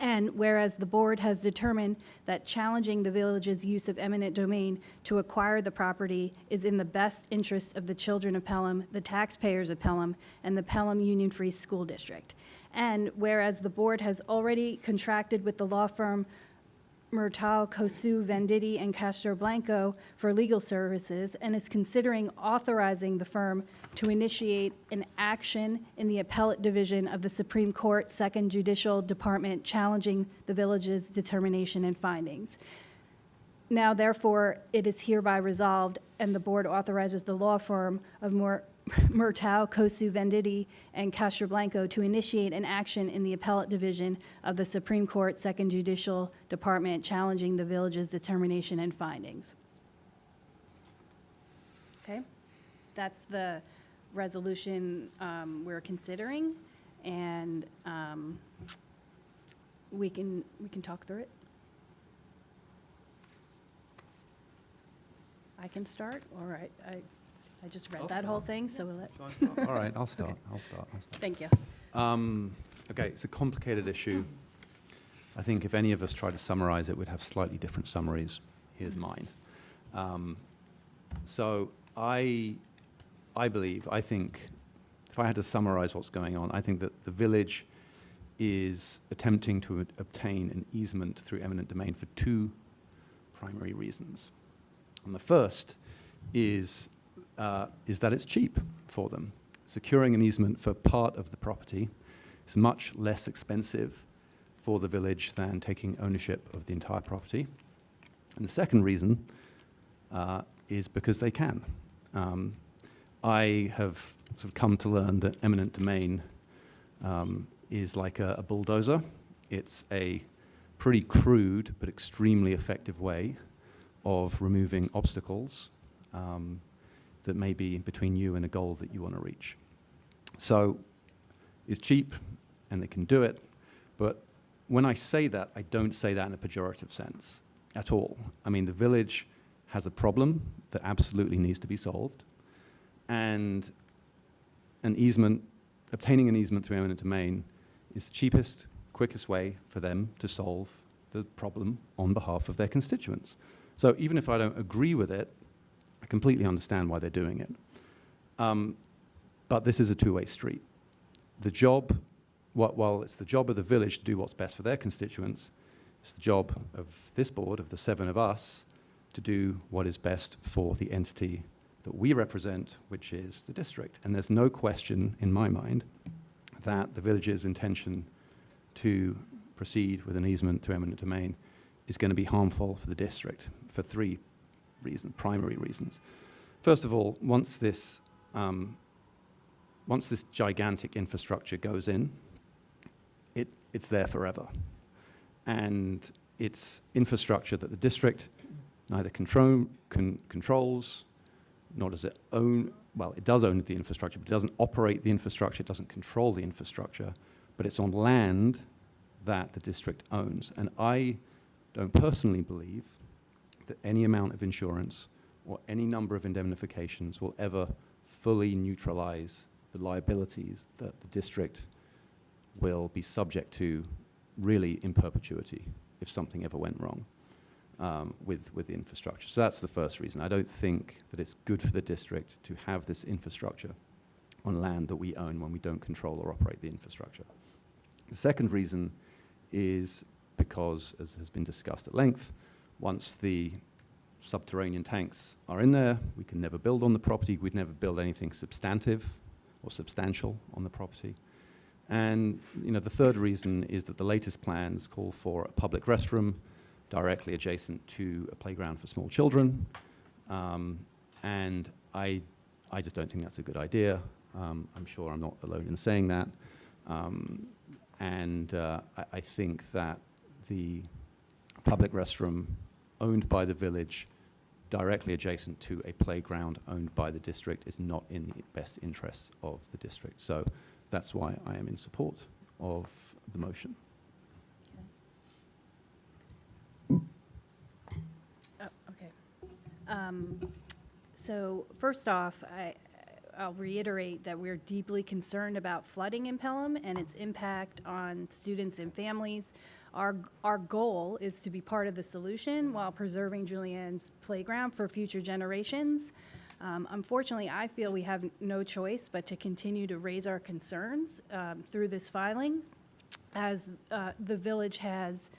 A: And whereas the board has determined that challenging the village's use of eminent domain to acquire the property is in the best interest of the children of Pelham, the taxpayers of Pelham, and the Pelham Union Free School District. And whereas the board has already contracted with the law firm Murtal, Kosu, Venditti, and Castro Blanco for legal services and is considering authorizing the firm to initiate an action in the appellate division of the Supreme Court Second Judicial Department challenging the village's determination and findings. Now, therefore, it is hereby resolved, and the board authorizes the law firm of Murtal, Kosu, Venditti, and Castro Blanco to initiate an action in the appellate division of the Supreme Court Second Judicial Department challenging the village's determination and findings. Okay, that's the resolution we're considering, and we can talk through it. I can start. All right. I just read that whole thing, so we'll let.
E: All right, I'll start.
A: Thank you.
E: Okay, it's a complicated issue. I think if any of us try to summarize it, we'd have slightly different summaries. Here's mine. So I think, if I had to summarize what's going on, I think that the village is attempting to obtain an easement through eminent domain for two primary reasons. And the first is that it's cheap for them. Securing an easement for part of the property is much less expensive for the village than taking ownership of the entire property. And the second reason is because they can. I have sort of come to learn that eminent domain is like a bulldozer. It's a pretty crude but extremely effective way of removing obstacles that may be between you and a goal that you want to reach. So it's cheap and they can do it, but when I say that, I don't say that in a pejorative sense at all. I mean, the village has a problem that absolutely needs to be solved, and obtaining an easement through eminent domain is the cheapest, quickest way for them to solve the problem on behalf of their constituents. So even if I don't agree with it, I completely understand why they're doing it. But this is a two-way street. While it's the job of the village to do what's best for their constituents, it's the job of this board, of the 7 of us, to do what is best for the entity that we represent, which is the district. And there's no question in my mind that the village's intention to proceed with an easement through eminent domain is going to be harmful for the district for 3 primary reasons. First of all, once this gigantic infrastructure goes in, it's there forever. And it's infrastructure that the district neither controls, nor does it own. Well, it does own the infrastructure, but it doesn't operate the infrastructure, it doesn't control the infrastructure, but it's on land that the district owns. And I don't personally believe that any amount of insurance or any number of indemnifications will ever fully neutralize the liabilities that the district will be subject to really in perpetuity if something ever went wrong with the infrastructure. So that's the first reason. I don't think that it's good for the district to have this infrastructure on land that we own when we don't control or operate the infrastructure. The second reason is because, as has been discussed at length, once the subterranean tanks are in there, we can never build on the property. We'd never build anything substantive or substantial on the property. And the third reason is that the latest plans call for a public restroom directly adjacent to a playground for small children. And I just don't think that's a good idea. I'm sure I'm not alone in saying that. I think that the public restroom owned by the village, directly adjacent to a playground owned by the district, is not in the best interests of the district. So that's why I am in support of the motion.
A: So first off, I'll reiterate that we're deeply concerned about flooding in Pelham and its impact on students and families. Our goal is to be part of the solution while preserving Julianne's playground for future generations. Unfortunately, I feel we have no choice but to continue to raise our concerns through this filing, as the village has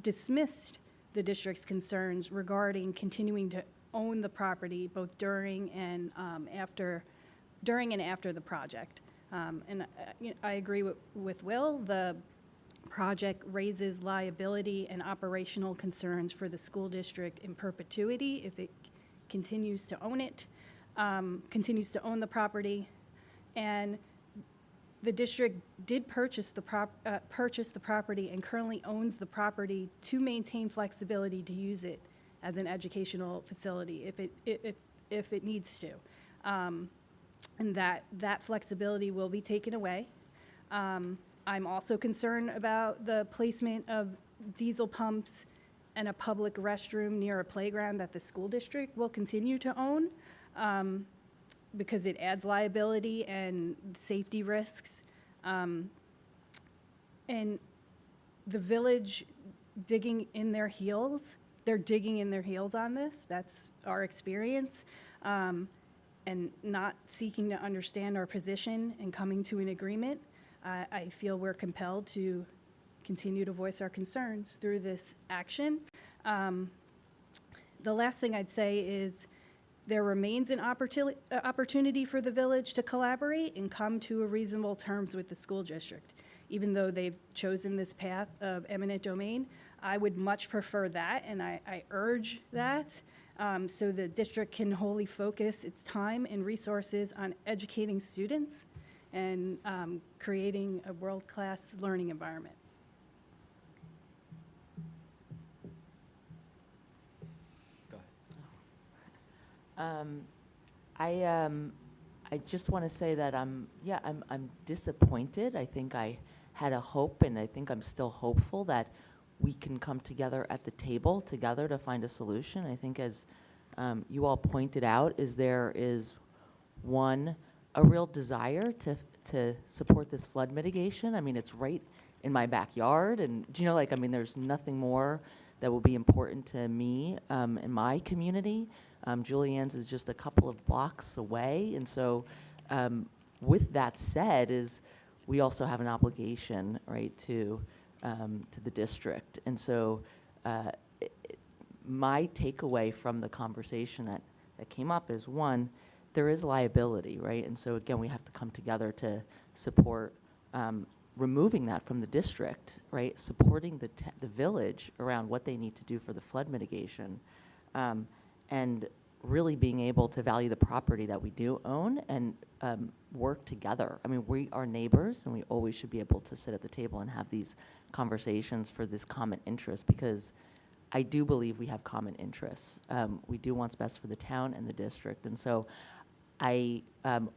A: dismissed the district's concerns regarding continuing to own the property both during and after the project. I agree with Will. The project raises liability and operational concerns for the school district in perpetuity if it continues to own it, continues to own the property. And the district did purchase the property and currently owns the property to maintain flexibility to use it as an educational facility if it needs to. And that flexibility will be taken away. I'm also concerned about the placement of diesel pumps and a public restroom near a playground that the school district will continue to own, because it adds liability and safety risks. And the village digging in their heels, they're digging in their heels on this. That's our experience. And not seeking to understand our position and coming to an agreement. I feel we're compelled to continue to voice our concerns through this action. The last thing I'd say is there remains an opportunity for the village to collaborate and come to a reasonable terms with the school district. Even though they've chosen this path of eminent domain, I would much prefer that, and I urge that, so the district can wholly focus its time and resources on educating students and creating a world-class learning environment.
B: Go ahead.
I: I just want to say that I'm disappointed. I think I had a hope, and I think I'm still hopeful that we can come together at the table together to find a solution. I think, as you all pointed out, there is a real desire to support this flood mitigation. I mean, it's right in my backyard, and there's nothing more that will be important to me in my community. Julianne's is just a couple of blocks away, and so with that said, we also have an obligation, right, to the district. And so my takeaway from the conversation that came up is, one, there is liability, right? And so again, we have to come together to support removing that from the district, right? Supporting the village around what they need to do for the flood mitigation, and really being able to value the property that we do own and work together. I mean, we are neighbors, and we always should be able to sit at the table and have these conversations for this common interest, because I do believe we have common interests. We do what's best for the town and the district. And so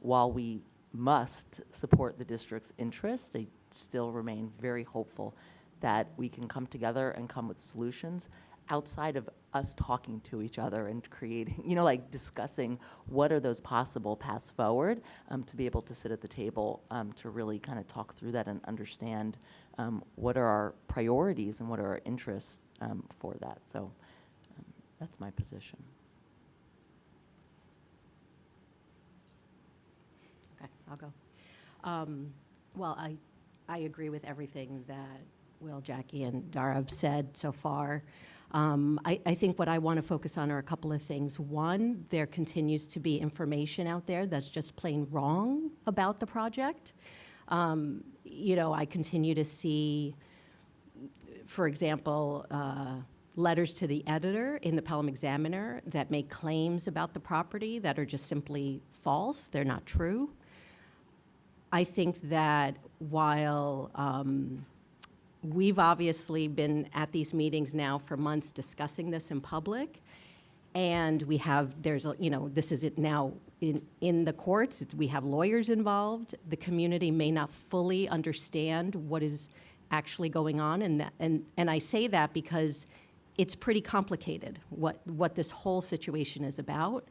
I: while we must support the district's interests, I still remain very hopeful that we can come together and come with solutions outside of us talking to each other and creating, discussing what are those possible paths forward, to be able to sit at the table to really kind of talk through that and understand what are our priorities and what are our interests for that. So that's my position.
G: Okay, I'll go. Well, I agree with everything that Will, Jackie, and Dara have said so far. I think what I want to focus on are a couple of things. One, there continues to be information out there that's just plain wrong about the project. I continue to see, for example, letters to the editor in the Pelham Examiner that make claims about the property that are just simply false. They're not true. I think that while we've obviously been at these meetings now for months discussing this in public, and we have, there's, this is it now in the courts, we have lawyers involved, the community may not fully understand what is actually going on, and I say that because it's pretty complicated, what this whole situation is about.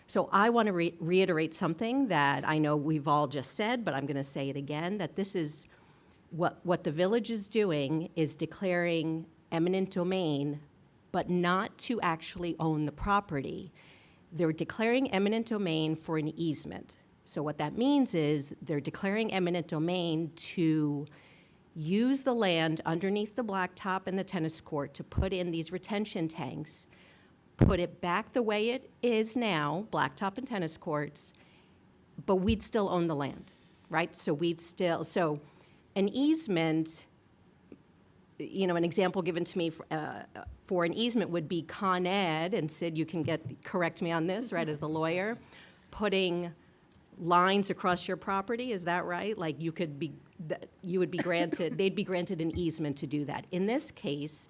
G: So I want to reiterate something that I know we've all just said, but I'm going to say it again, that this is what the village is doing is declaring eminent domain, but not to actually own the property. They're declaring eminent domain for an easement. So what that means is they're declaring eminent domain to use the land underneath the blacktop and the tennis court to put in these retention tanks, put it back the way it is now, blacktop and tennis courts, but we'd still own the land, right? So so an easement, an example given to me for an easement would be Con Ed, and Sid, you can correct me on this, right, as the lawyer, putting lines across your property, is that right? Like you would be granted, they'd be granted an easement to do that. In this case,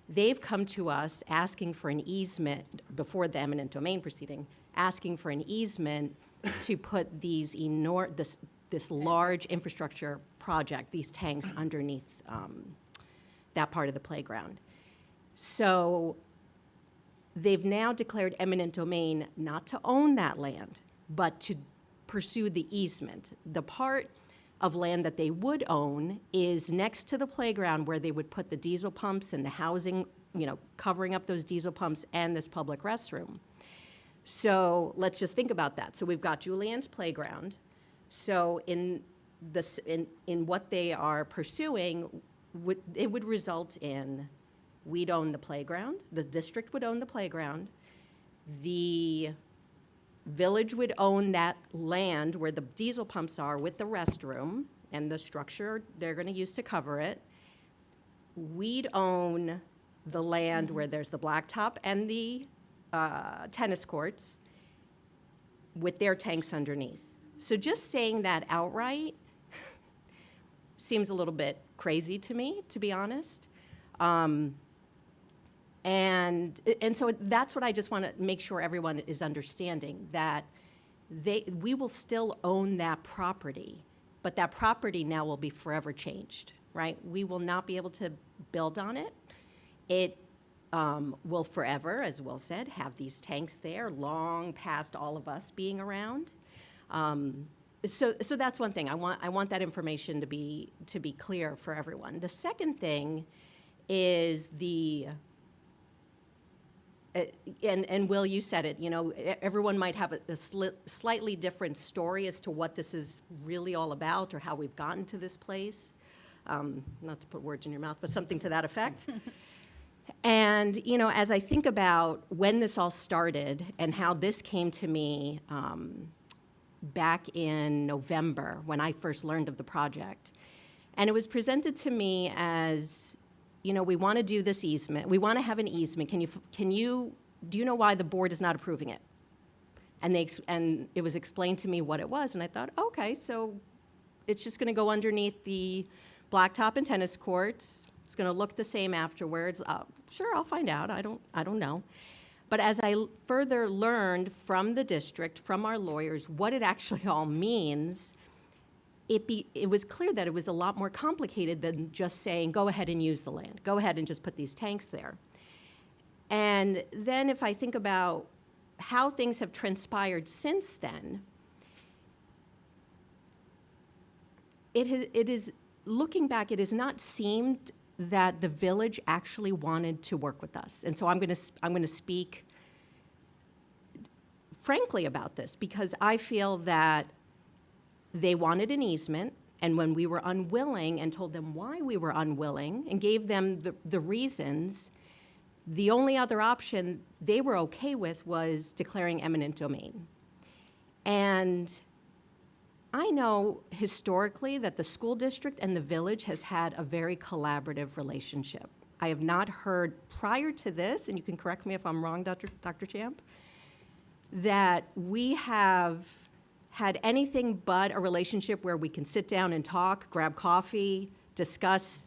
G: they've come to us asking for an easement before the eminent domain proceeding, asking for an easement to put this large infrastructure project, these tanks underneath that part of the playground. So they've now declared eminent domain not to own that land, but to pursue the easement. The part of land that they would own is next to the playground where they would put the diesel pumps and the housing, covering up those diesel pumps and this public restroom. So let's just think about that. So we've got Julianne's playground. So in what they are pursuing, it would result in we'd own the playground, the district would own the playground, the village would own that land where the diesel pumps are with the restroom and the structure they're going to use to cover it. We'd own the land where there's the blacktop and the tennis courts with their tanks underneath. So just saying that outright seems a little bit crazy to me, to be honest. And so that's what I just want to make sure everyone is understanding, that we will still own that property, but that property now will be forever changed, right? We will not be able to build on it. It will forever, as Will said, have these tanks there long past all of us being around. So that's one thing. I want that information to be clear for everyone. The second thing is and Will, you said it, everyone might have a slightly different story as to what this is really all about or how we've gotten to this place. Not to put words in your mouth, but something to that effect. And, as I think about when this all started and how this came to me back in November when I first learned of the project, and it was presented to me as, we want to do this easement. We want to have an easement. Do you know why the board is not approving it? And it was explained to me what it was, and I thought, okay, so it's just going to go underneath the blacktop and tennis courts. It's going to look the same afterwards. Sure, I'll find out. I don't know. But as I further learned from the district, from our lawyers, what it actually all means, it was clear that it was a lot more complicated than just saying, go ahead and use the land. Go ahead and just put these tanks there. And then if I think about how things have transpired since then, it is, looking back, it has not seemed that the village actually wanted to work with us. And so I'm going to speak frankly about this, because I feel that they wanted an easement, and when we were unwilling and told them why we were unwilling and gave them the reasons, the only other option they were okay with was declaring eminent domain. And I know historically that the school district and the village has had a very collaborative relationship. I have not heard prior to this, and you can correct me if I'm wrong, Dr. Champ, that we have had anything but a relationship where we can sit down and talk, grab coffee, discuss,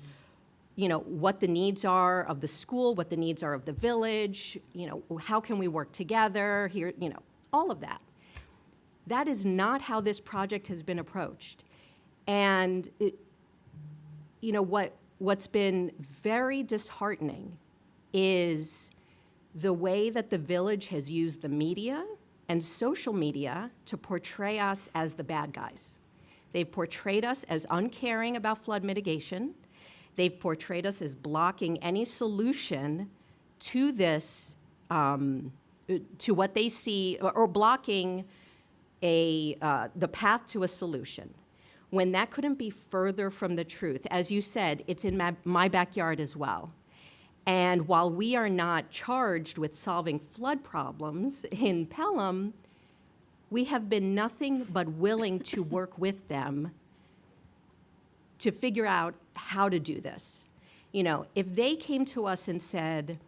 G: what the needs are of the school, what the needs are of the village, how can we work together here, all of that. That is not how this project has been approached. And what's been very disheartening is the way that the village has used the media and social media to portray us as the bad guys. They've portrayed us as uncaring about flood mitigation. They've portrayed us as blocking any solution to this, to what they see, or blocking the path to a solution, when that couldn't be further from the truth. As you said, it's in my backyard as well. And while we are not charged with solving flood problems in Pelham, we have been nothing but willing to work with them to figure out how to do this. If they came to us and said,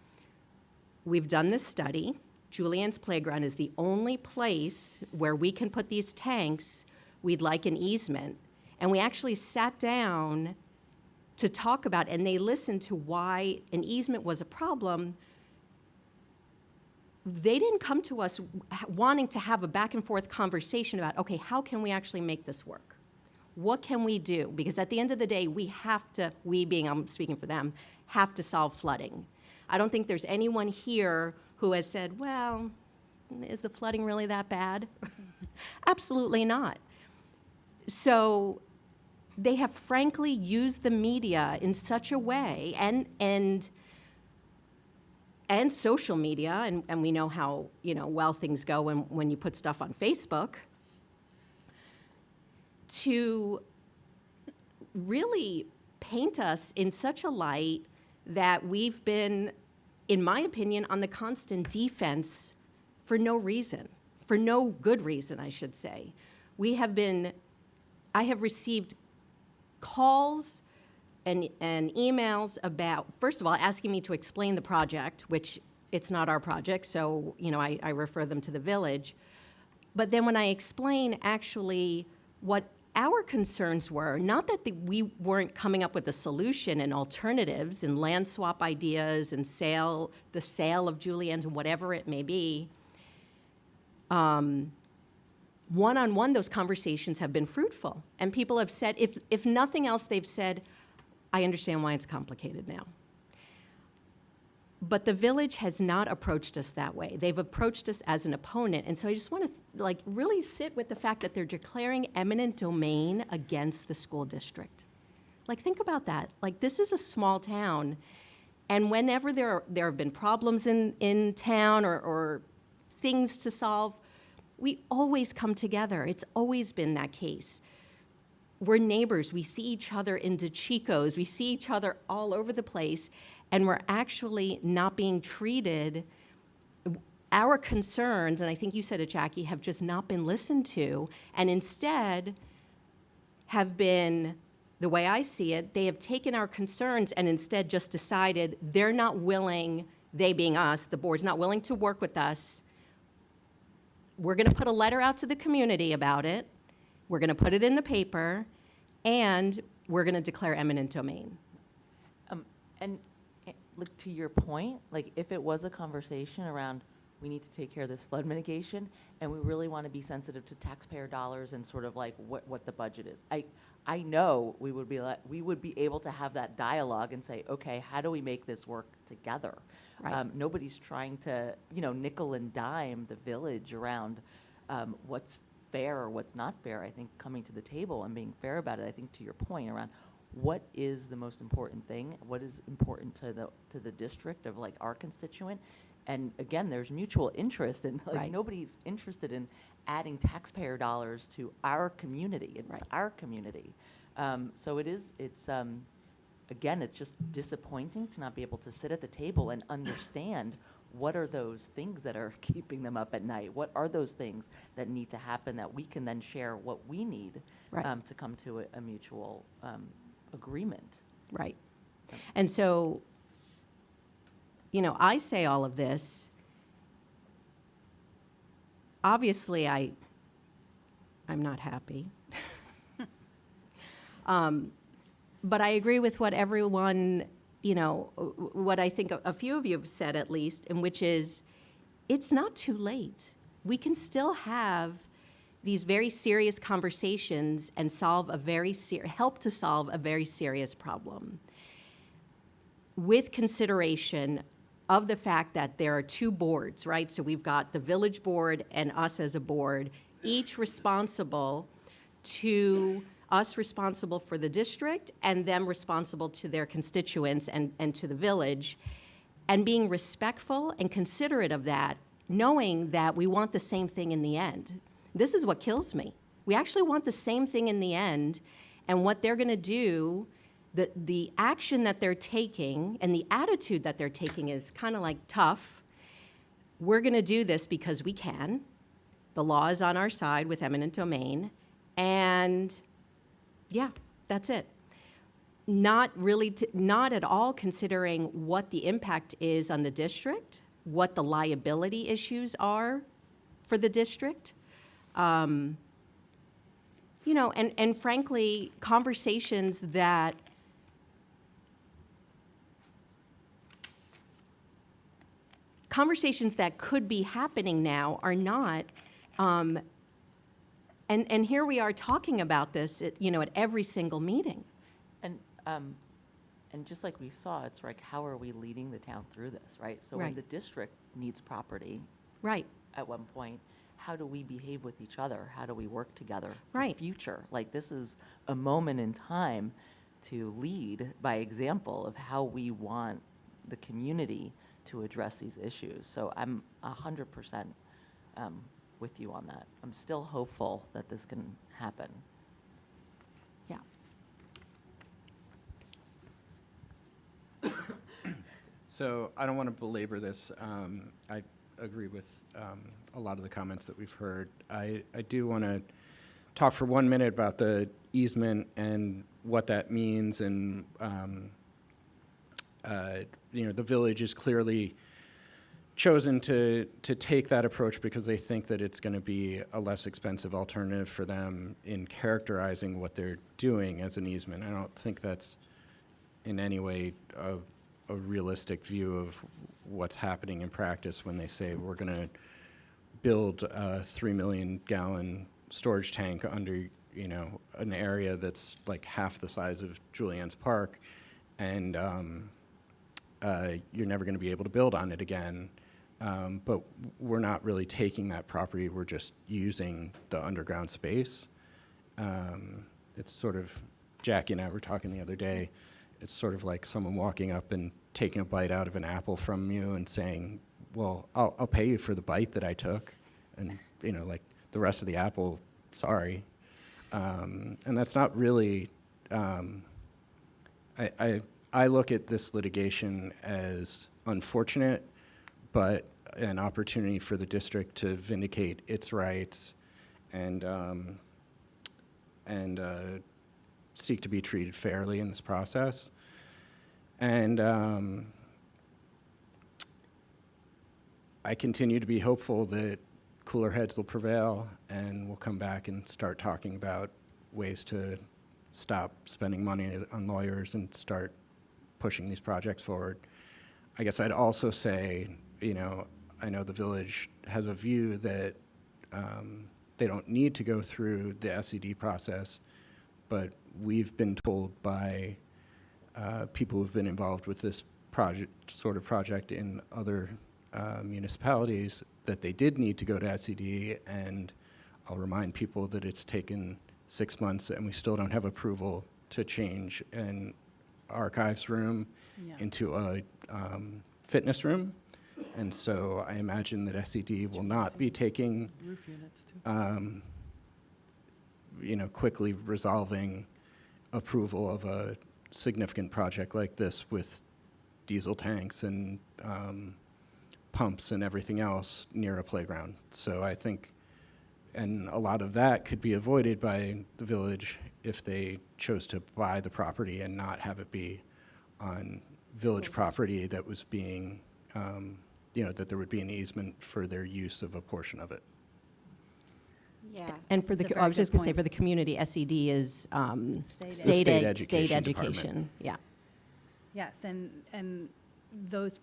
G: we've done this study, Julian's Playground is the only place where we can put these tanks, we'd like an easement. And we actually sat down to talk about, and they listened to why an easement was a problem. They didn't come to us wanting to have a back and forth conversation about, okay, how can we actually make this work? What can we do? Because at the end of the day, we have to, I'm speaking for them, have to solve flooding. I don't think there's anyone here who has said, well, is the flooding really that bad? Absolutely not. So they have frankly used the media in such a way, and social media, and we know how well things go when you put stuff on Facebook, to really paint us in such a light that we've been, in my opinion, on the constant defense for no reason, for no good reason, I should say. I have received calls and emails about, first of all, asking me to explain the project, which it's not our project, so I refer them to the village. But then when I explain actually what our concerns were, not that we weren't coming up with a solution and alternatives and land swap ideas and the sale of Julian's, whatever it may be, one-on-one, those conversations have been fruitful. And people have said, if nothing else, they've said, I understand why it's complicated now. But the village has not approached us that way. They've approached us as an opponent. And so I just want to really sit with the fact that they're declaring eminent domain against the school district. Think about that. This is a small town. And whenever there have been problems in town or things to solve, we always come together. It's always been that case. We're neighbors. We see each other in DeChico's. We see each other all over the place, and we're actually not being treated. Our concerns, and I think you said it, Jackie, have just not been listened to, and instead have been, the way I see it, they have taken our concerns and instead just decided they're not willing, they being us, the board's not willing to work with us. We're going to put a letter out to the community about it. We're going to put it in the paper, and we're going to declare eminent domain.
I: And to your point, if it was a conversation around we need to take care of this flood mitigation, and we really want to be sensitive to taxpayer dollars and sort of what the budget is, I know we would be able to have that dialogue and say, okay, how do we make this work together? Right. Nobody's trying to nickel and dime the village around what's fair or what's not fair. I think coming to the table and being fair about it, I think to your point around what is the most important thing, what is important to the district of our constituent, and again, there's mutual interest, and
G: Right.
I: Nobody's interested in adding taxpayer dollars to our community. It's
G: Right.
I: our community, so again, it's just disappointing to not be able to sit at the table and understand what are those things that are keeping them up at night? What are those things that need to happen that we can then share what we need
G: Right.
I: to come to a mutual agreement?
G: Right. And so, I say all of this. Obviously, I I'm not happy. But I agree with what everyone, what I think a few of you have said at least, and which is, it's not too late. We can still have these very serious conversations and help to solve a very serious problem with consideration of the fact that there are two boards, right? So we've got the village board and us as a board, each responsible to us responsible for the district and them responsible to their constituents and to the village, and being respectful and considerate of that, knowing that we want the same thing in the end. This is what kills me. We actually want the same thing in the end, and what they're going to do, the action that they're taking and the attitude that they're taking is kind of like tough. We're going to do this because we can. The law is on our side with eminent domain, and yeah, that's it. Not at all considering what the impact is on the district, what the liability issues are for the district. And frankly, conversations that could be happening now are not. And here we are talking about this, at every single meeting.
I: And just like we saw, it's like, how are we leading the town through this, right? So
G: Right.
I: when the district needs property
G: Right.
I: at one point, how do we behave with each other? How do we work together for
G: Right.
I: future? Like, this is a moment in time to lead by example of how we want the community to address these issues. So I'm 100% with you on that. I'm still hopeful that this can happen.
G: Yeah.
B: So I don't want to belabor this. I agree with a lot of the comments that we've heard. I do want to talk for 1 minute about the easement and what that means. And, the village is clearly chosen to take that approach because they think that it's going to be a less expensive alternative for them in characterizing what they're doing as an easement. I don't think that's in any way a realistic view of what's happening in practice when they say we're going to build a 3 million gallon storage tank under, an area that's like half the size of Julianne's Park, and you're never going to be able to build on it again. But we're not really taking that property, we're just using the underground space. It's sort of, Jackie and I were talking the other day, it's sort of like someone walking up and taking a bite out of an apple from you and saying, well, I'll pay you for the bite that I took, and like the rest of the apple, sorry. And that's not really, I look at this litigation as unfortunate, but an opportunity for the district to vindicate its rights and seek to be treated fairly in this process. And I continue to be hopeful that cooler heads will prevail and we'll come back and start talking about ways to stop spending money on lawyers and start pushing these projects forward. I guess I'd also say, I know the village has a view that they don't need to go through the SED process, but we've been told by people who've been involved with this project in other municipalities that they did need to go to SED, and I'll remind people that it's taken 6 months and we still don't have approval to change an archives room into a fitness room. And so I imagine that SED will not be taking,
D: Roof units, too.
B: quickly resolving approval of a significant project like this with diesel tanks and pumps and everything else near a playground. So I think, and a lot of that could be avoided by the village if they chose to buy the property and not have it be on village property that was being, that there would be an easement for their use of a portion of it.
F: Yeah.
G: And for
A: That's a
G: the, I
A: very
G: was just
A: good
G: going to say,
A: point.
G: for the community, SED is
A: State
B: State
G: state
B: education
G: education. Yeah.
A: Yes, and those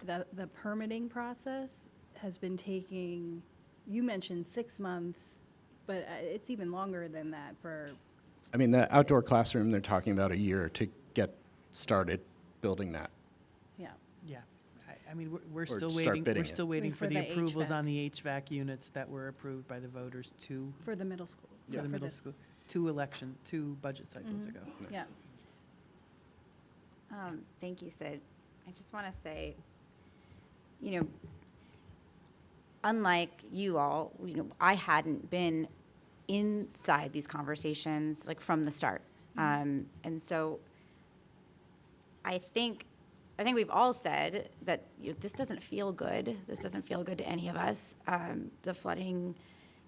A: the permitting process has been taking, you mentioned 6 months, but it's even longer than that for,
B: I mean, the outdoor classroom, they're talking about a year to get started building that.
A: yeah.
D: Yeah, I mean, we're
B: Or
D: still
B: start
D: waiting,
B: bidding
D: we're
B: it.
D: still waiting
A: Wait,
D: for
A: for
D: the
A: the
D: approvals
A: HVAC.
D: on the HVAC units that were approved by the voters
A: For the middle school.
D: for the middle
A: this-
D: school, two budget cycles ago.
A: Yeah.
F: Thank you, Sid. I just want to say, you know, unlike you all, you know, I hadn't been inside these conversations like from the start. And so I think we've all said that this doesn't feel good. This doesn't feel good to any of us. The flooding,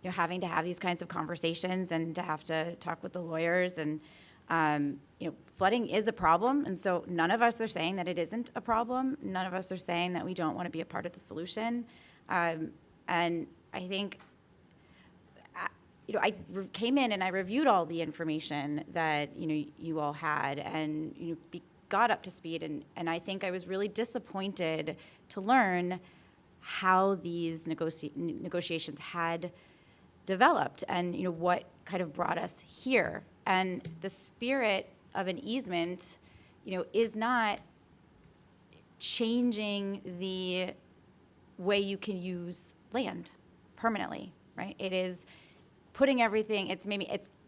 F: you know, having to have these kinds of conversations and to have to talk with the lawyers and, you know, flooding is a problem. And so none of us are saying that it isn't a problem. None of us are saying that we don't want to be a part of the solution. And I think, you know, I came in and I reviewed all the information that, you know, you all had and, you know, got up to speed. And I think I was really disappointed to learn how these negotiations had developed and, you know, what kind of brought us here. And the spirit of an easement, you know, is not changing the way you can use land permanently, right? It is putting everything, it's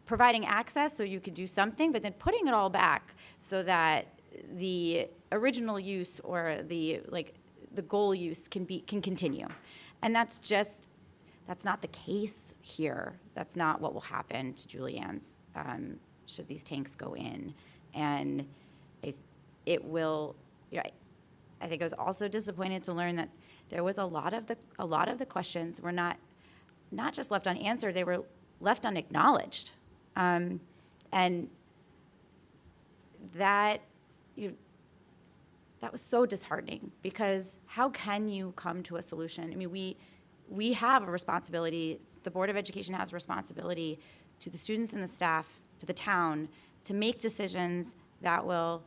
F: providing access so you could do something, but then putting it all back so that the original use or the goal use can continue. And that's not the case here. That's not what will happen to Julianne's should these tanks go in. And it will, you know, I think I was also disappointed to learn that there was a lot of the questions were not just left unanswered, they were left unacknowledged. And that, that was so disheartening because how can you come to a solution? I mean, we have a responsibility, the Board of Education has a responsibility to the students and the staff, to the town, to make decisions that will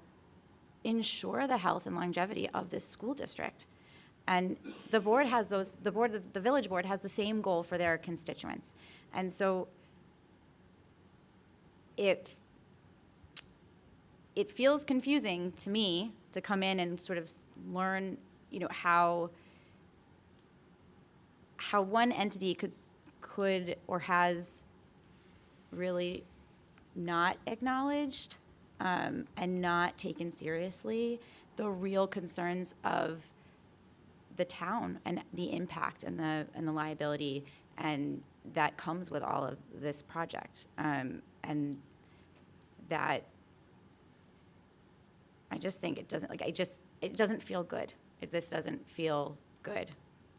F: ensure the health and longevity of this school district. And the board has the village board has the same goal for their constituents. And so it feels confusing to me to come in and sort of learn, you know, how one entity could or has really not acknowledged and not taken seriously the real concerns of the town and the impact and the liability and that comes with all of this project. And that I just think it doesn't feel good. This doesn't feel good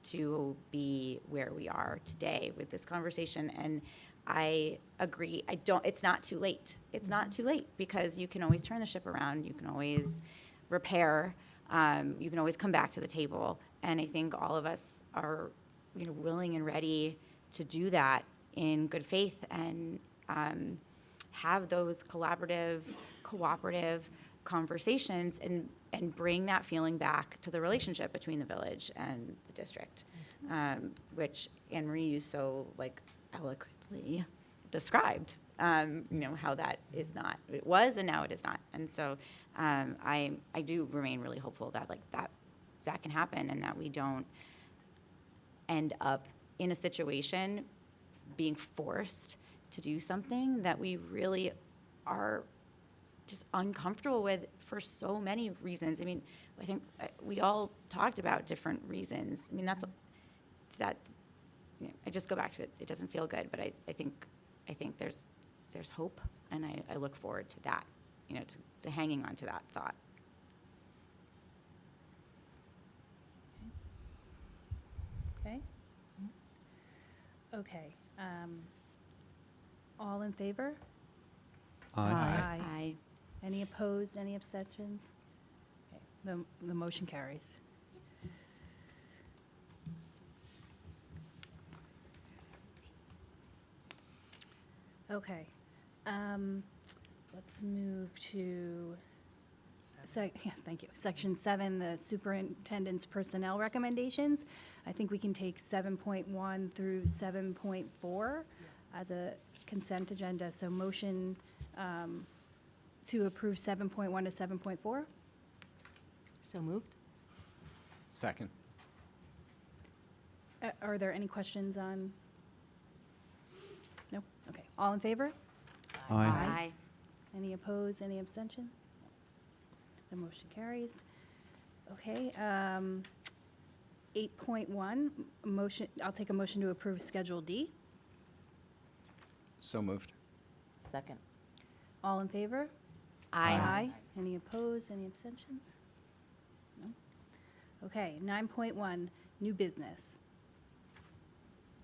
F: to be where we are today with this conversation. And I agree. It's not too late. It's not too late because you can always turn the ship around. You can always repair. You can always come back to the table. And I think all of us are, you know, willing and ready to do that in good faith and have those collaborative, cooperative conversations and bring that feeling back to the relationship between the village and the district, which Anne Marie, you so eloquently described, you know, how that is not, it was and now it is not. And so I do remain really hopeful that that can happen and that we don't end up in a situation being forced to do something that we really are just uncomfortable with for so many reasons. I mean, I think we all talked about different reasons. I mean, you know, I just go back to it. It doesn't feel good, but I think there's hope, and I look forward to that, you know, to hanging on to that thought.
A: Okay. Okay. All in favor?
G: Aye.
F: Aye.
A: Any opposed, any abstentions? Okay, the motion carries. Okay. Let's move to, thank you. Section 7, the superintendent's personnel recommendations. I think we can take 7.1 through 7.4 as a consent agenda. So motion to approve 7.1 to 7.4.
G: So moved?
B: Second.
A: Are there any questions on? No? Okay. All in favor?
F: Aye.
A: Any opposed, any abstention? The motion carries. Okay, 8.1, motion, I'll take a motion to approve Schedule D.
B: So moved.
I: Second.
A: All in favor?
F: Aye.
A: Any opposed, any abstentions? No? Okay, 9.1, new business.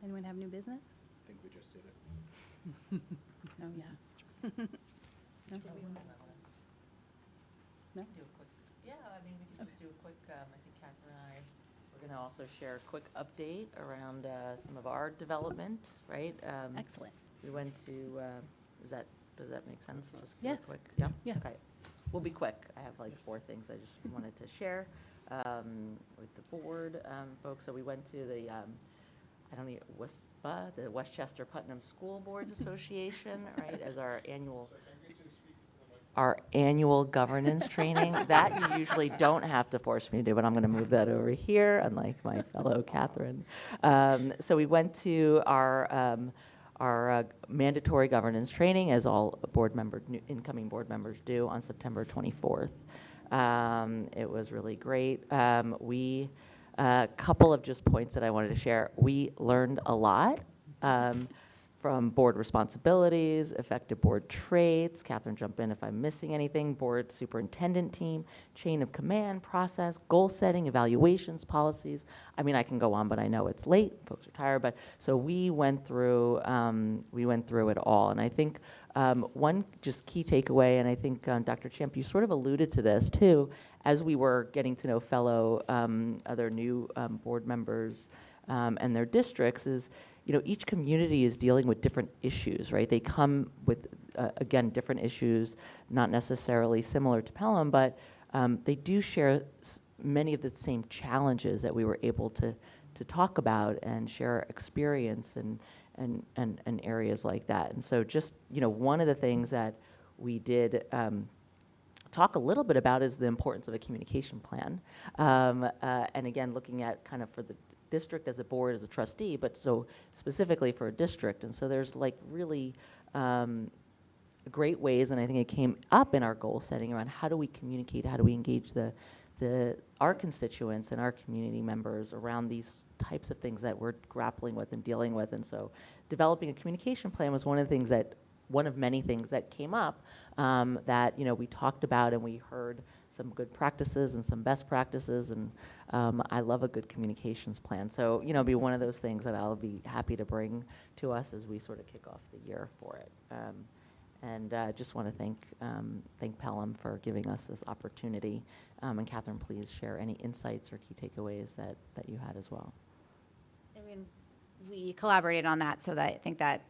A: Anyone have new business?
B: I think we just did it.
A: Oh, yeah. No? No?
I: Do a quick, yeah, I mean, we can just do a quick, I think Catherine and I, we're going to also share a quick update around some of our development, right?
A: Excellent.
I: We went to, does that make sense? Just
A: Yes.
I: quick, yeah?
A: Yeah.
I: Okay. We'll be quick. I have like 4 things I just wanted to share with the board folks. So we went to the, WSPA, the Westchester Putnam School Boards Association, right, as our annual governance training. That you usually don't have to force me to do, but I'm going to move that over here, unlike my fellow Catherine. So we went to our mandatory governance training, as all incoming board members do, on September 24th. It was really great. A couple of just points that I wanted to share. We learned a lot from board responsibilities, effective board traits. Catherine, jump in if I'm missing anything. Board superintendent team, chain of command process, goal setting, evaluations, policies. I mean, I can go on, but I know it's late. Folks are tired, but so we went through it all. And I think one just key takeaway, and I think Dr. Champ, you sort of alluded to this too, as we were getting to know fellow other new board members and their districts, is each community is dealing with different issues, right? They come with, again, different issues, not necessarily similar to Pelham, but they do share many of the same challenges that we were able to talk about and share experience and areas like that. And so just, one of the things that we did talk a little bit about is the importance of a communication plan. And again, looking at kind of for the district as a board, as a trustee, but so specifically for a district. And so there's like really great ways, and I think it came up in our goal setting around how do we communicate, how do we engage our constituents and our community members around these types of things that we're grappling with and dealing with. And so developing a communication plan was one of many things that came up that we talked about, and we heard some good practices and some best practices, and I love a good communications plan. So, be one of those things that I'll be happy to bring to us as we sort of kick off the year for it. And just want to thank Pelham for giving us this opportunity. And Catherine, please share any insights or key takeaways that you had as well.
F: I mean, we collaborated on that, so that I think that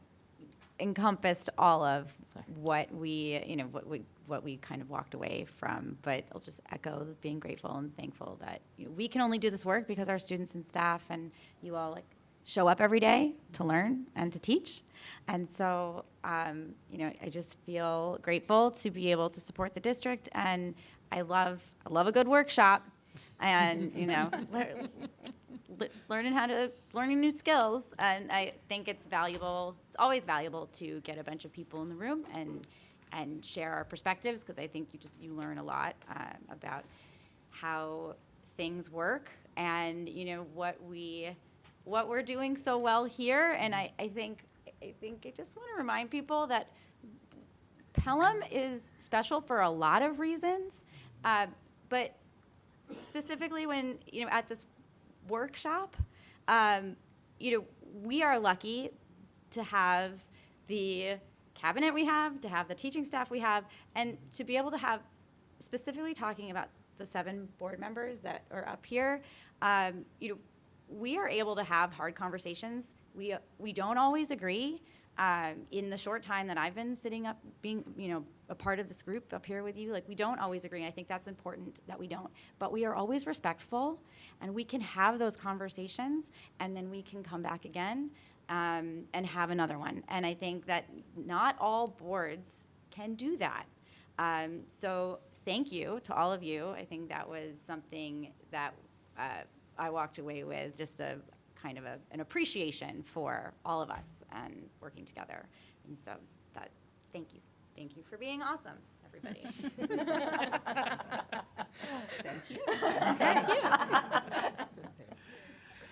F: encompassed all of what we kind of walked away from. But I'll just echo being grateful and thankful that we can only do this work because our students and staff and you all show up every day to learn and to teach. And so, I just feel grateful to be able to support the district, and I love a good workshop, and just learning new skills. And I think it's valuable. It's always valuable to get a bunch of people in the room and share our perspectives, because I think you learn a lot about how things work and what we're doing so well here. And I think I just want to remind people that Pelham is special for a lot of reasons, but specifically when at this workshop, we are lucky to have the cabinet we have, to have the teaching staff we have, and to be able to have, specifically talking about the 7 board members that are up here, we are able to have hard conversations. We don't always agree, In the short time that I've been sitting up, being, a part of this group up here with you, like, we don't always agree. I think that's important that we don't. But we are always respectful, and we can have those conversations, and then we can come back again and have another one. And I think that not all boards can do that. So thank you to all of you. I think that was something that I walked away with, just a kind of an appreciation for all of us and working together. And so thank you. Thank you for being awesome, everybody.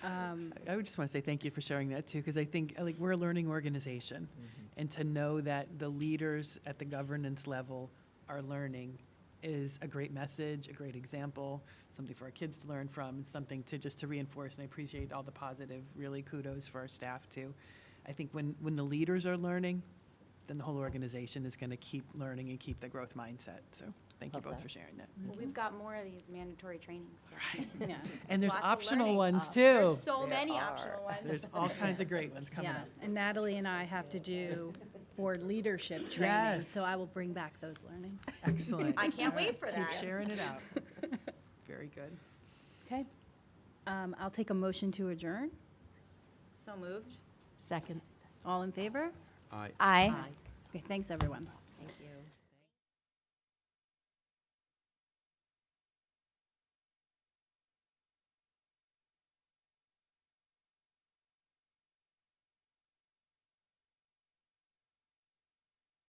D: I would just want to say thank you for sharing that too, because I think like we're a learning organization, and to know that the leaders at the governance level are learning is a great message, a great example, something for our kids to learn from, and something to reinforce. And I appreciate all the positive, really kudos for our staff too. I think when the leaders are learning, then the whole organization is going to keep learning and keep the growth mindset. So thank you
I: Love
D: both
I: that.
D: for sharing that.
F: Well, we've got more of these mandatory trainings. So.
A: Yeah.
D: And there's
F: Lots of
D: optional
F: learning.
D: ones too.
F: There's so many optional ones.
D: There's all kinds of great ones coming
A: Yeah,
D: up.
A: and Natalie and I have to do board leadership training,
D: Yes.
A: so I will bring back those learnings.
D: Excellent.
F: I can't
D: All right,
F: wait for that.
D: Keep sharing it out. Very good.
A: Okay. I'll take a motion to adjourn.
F: So moved.
G: Second.
A: All in favor?
E: Aye.
F: Aye.
A: Okay, thanks, everyone.